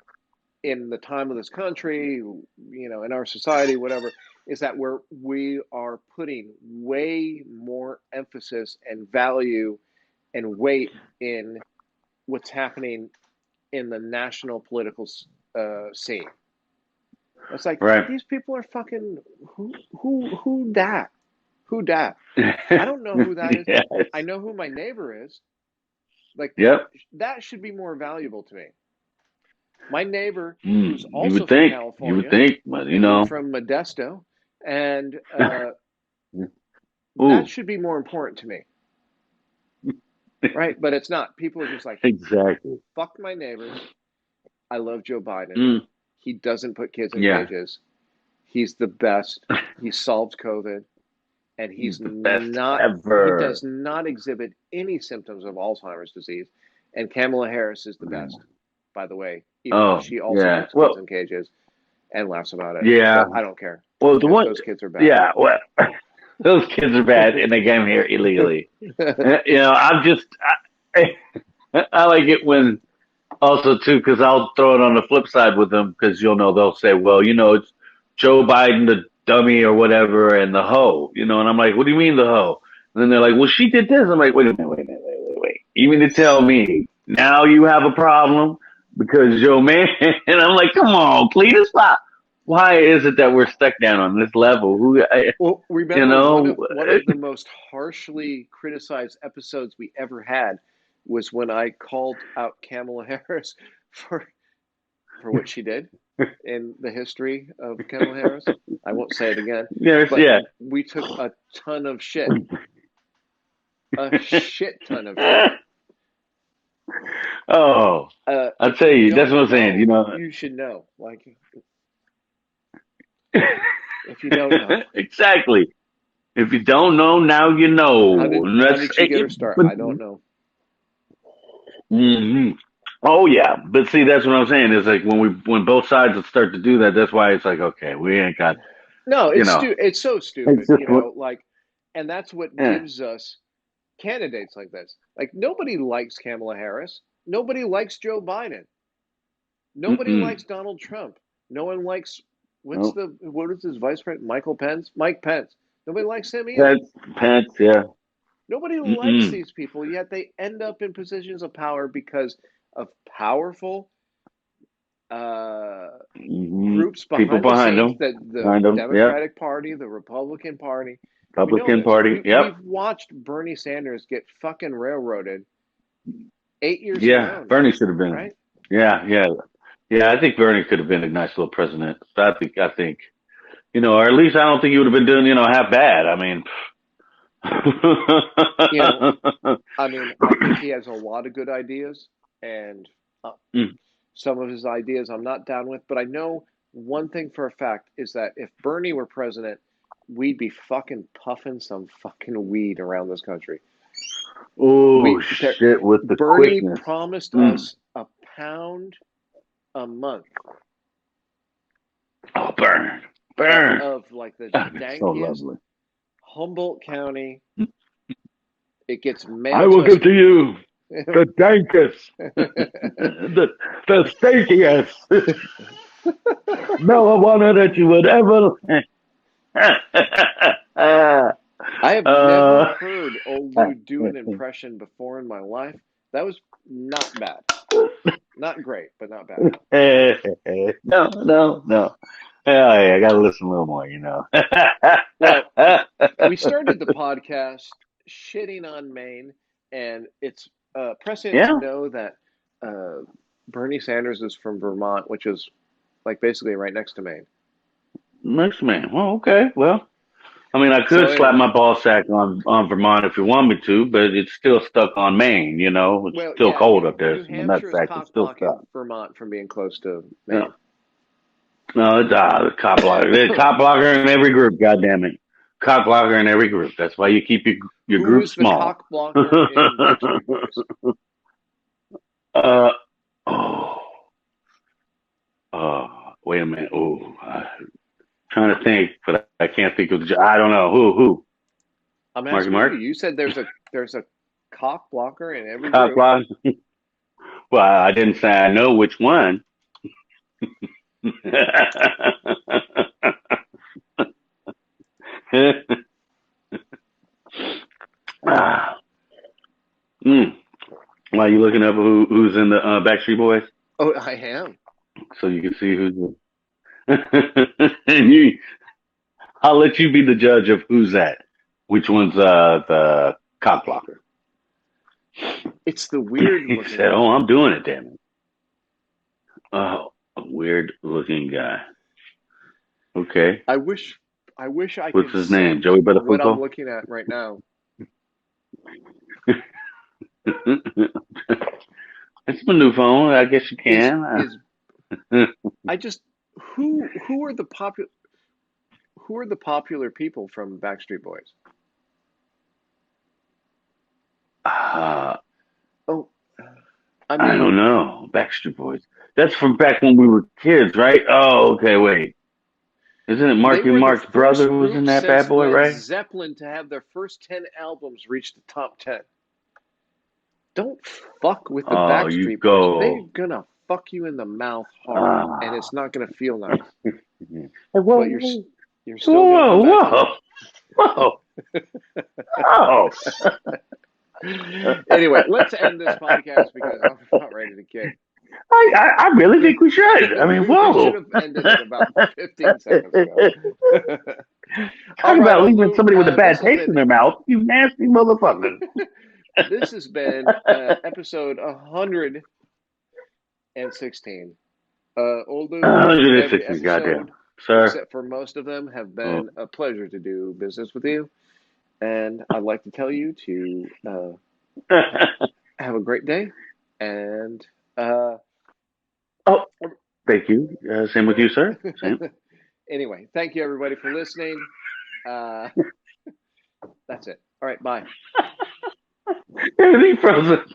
time of this country, in our society, whatever, is that we are putting way more emphasis and value and weight in what's happening in the national political scene. It's like, right. these people are fucking who dat? Who dat? I don't know who that is. Yes. I know who my neighbor is. Like, Yep. that should be more valuable to me. My neighbor, who's You also would from think. You would California, think, but and moved from Modesto, and that Ooh, should be more important to me, right? But it's not. People are just like, exactly. fuck my neighbors. I love Joe Biden. Mm, He doesn't put kids in yeah, cages. He's the best. He solved COVID, and he's the best he ever. does not exhibit any symptoms of Alzheimer's disease. And Kamala Harris is the best, by the way, even though Oh, she also yeah. puts kids Well, in cages and laughs about it. yeah. But I don't care, Well, the because one, those kids are bad. yeah. Well, those kids are bad, and they came here illegally. I'm just, I like it when also too, because I'll throw it on the flip side with them, because they'll say, well, it's Joe Biden, the dummy or whatever, and the hoe, and I'm like, what do you mean the hoe? And then they're like, well, she did this. I'm like, wait a minute, wait. You mean to tell me now you have a problem because your man? And I'm like, come on, please stop. Why is it that we're stuck down on this level? Well, You remember know, one of the most harshly criticized episodes we ever had was when I called out Kamala Harris for what she did in the history of Kamala Harris. I won't say it again, but yeah. we took a ton of shit, a shit ton of shit. Oh, I'll If tell you you, that's don't what I'm saying. know, you should know. Like, if you don't know, Exactly. If you don't know, now you know. And how that's did she get her start? but, I don't know. hmm Oh yeah, but see, that's what I'm saying. Is like when both sides start to do that, that's why it's like, okay, we ain't got, No, you know, it's so it's stupid, just what, like, and that's what yeah, gives us candidates like this. Like, nobody likes Kamala Harris. Nobody likes Joe Biden. Nobody mm-mm, likes Donald Trump. No one likes no, what is his vice president? Mike Pence. Nobody likes him either. Pence, yeah, Nobody likes mm-mm, these people, yet they end up in positions of power because of powerful uh, mm-hmm. groups People behind the scenes, that the behind them, yep, Democratic Party, the Republican Party. We know Republican this. Party, yep, We've watched Bernie Sanders get fucking railroaded 8 years in a yeah. row now, Bernie should have been, right? yeah. I think Bernie could have been a nice little president. I think, or at least I don't think he would have been doing, half bad. I mean. You know, I mean, I think he has a lot of good ideas, and Mm, some of his ideas I'm not down with. But I know one thing for a fact is that if Bernie were president, we'd be fucking puffing some fucking weed around this country. Oh shit! With the Bernie quickness. promised us a pound a month. Oh, burn. Of like the That'd be so dankiest lovely. Humboldt County. It gets mailed. I will give to you the dankest, the stinkiest marijuana that you would ever. I have never heard Old Lew do an impression before in my life. That was not bad. Not great, but not bad. No. Hey, I gotta listen a little more, you know. Well, we started the podcast shitting on Maine, and it's prescient to know that Bernie Sanders is from Vermont, which is like basically right next to Maine. Next man. Well, okay. Well, I mean, I could slap my ball sack on Vermont if you want me to, but it's still stuck on Maine. You know, it's still cold up there. New So my nut Hampshire's sack is still stuck. Vermont from being close to Maine. No, it's the cop blocker. There's a cop blocker in every group. God damn it, cop blocker in every group. That's why you keep your group small. Who is the cock blocker in Backstreet Boys? Wait a minute. Trying to think, but I can't think of I don't know who. I'm asking you. You said there's a cock blocker in every group. Blocker. Well, I didn't say I know which one. Why are you looking up who's in the Backstreet Boys? Oh, I am. So you can see who's and I'll let you be the judge of who's that. Which one's the cock blocker? It's the weird looking. He said, "Oh, I'm doing it, damn it." Oh, a weird looking guy. Okay. I wish I could. What's his name? Joey Buttafuoco? What I'm looking at right now. It's my new phone. I guess you can. I just who are the popular people from Backstreet Boys? I don't know. Backstreet Boys. That's from back when we were kids, right? Oh, okay. Wait, isn't it Marky Mark's brother who was in that bad boy, right? Zeppelin to have their first 10 albums reach the top 10. Don't fuck with the Backstreet Boys. They're gonna fuck you in the mouth hard, and it's not gonna feel nice. But you're still whoa. Anyway, let's end this podcast because I'm not ready to kick. I really think we should. I mean, whoa. We should have ended it about 15 seconds ago. Talk about leaving somebody with a bad taste in their mouth, you nasty motherfucker. This has been episode 116. Old Lew, 116, goddamn. Sir. Except for most of them have been a pleasure to do business with you. And I'd like to tell you to have a great day. And thank you. Same with you, sir. Same. Anyway, thank you everybody for listening. That's it. All right, bye. Everything frozen.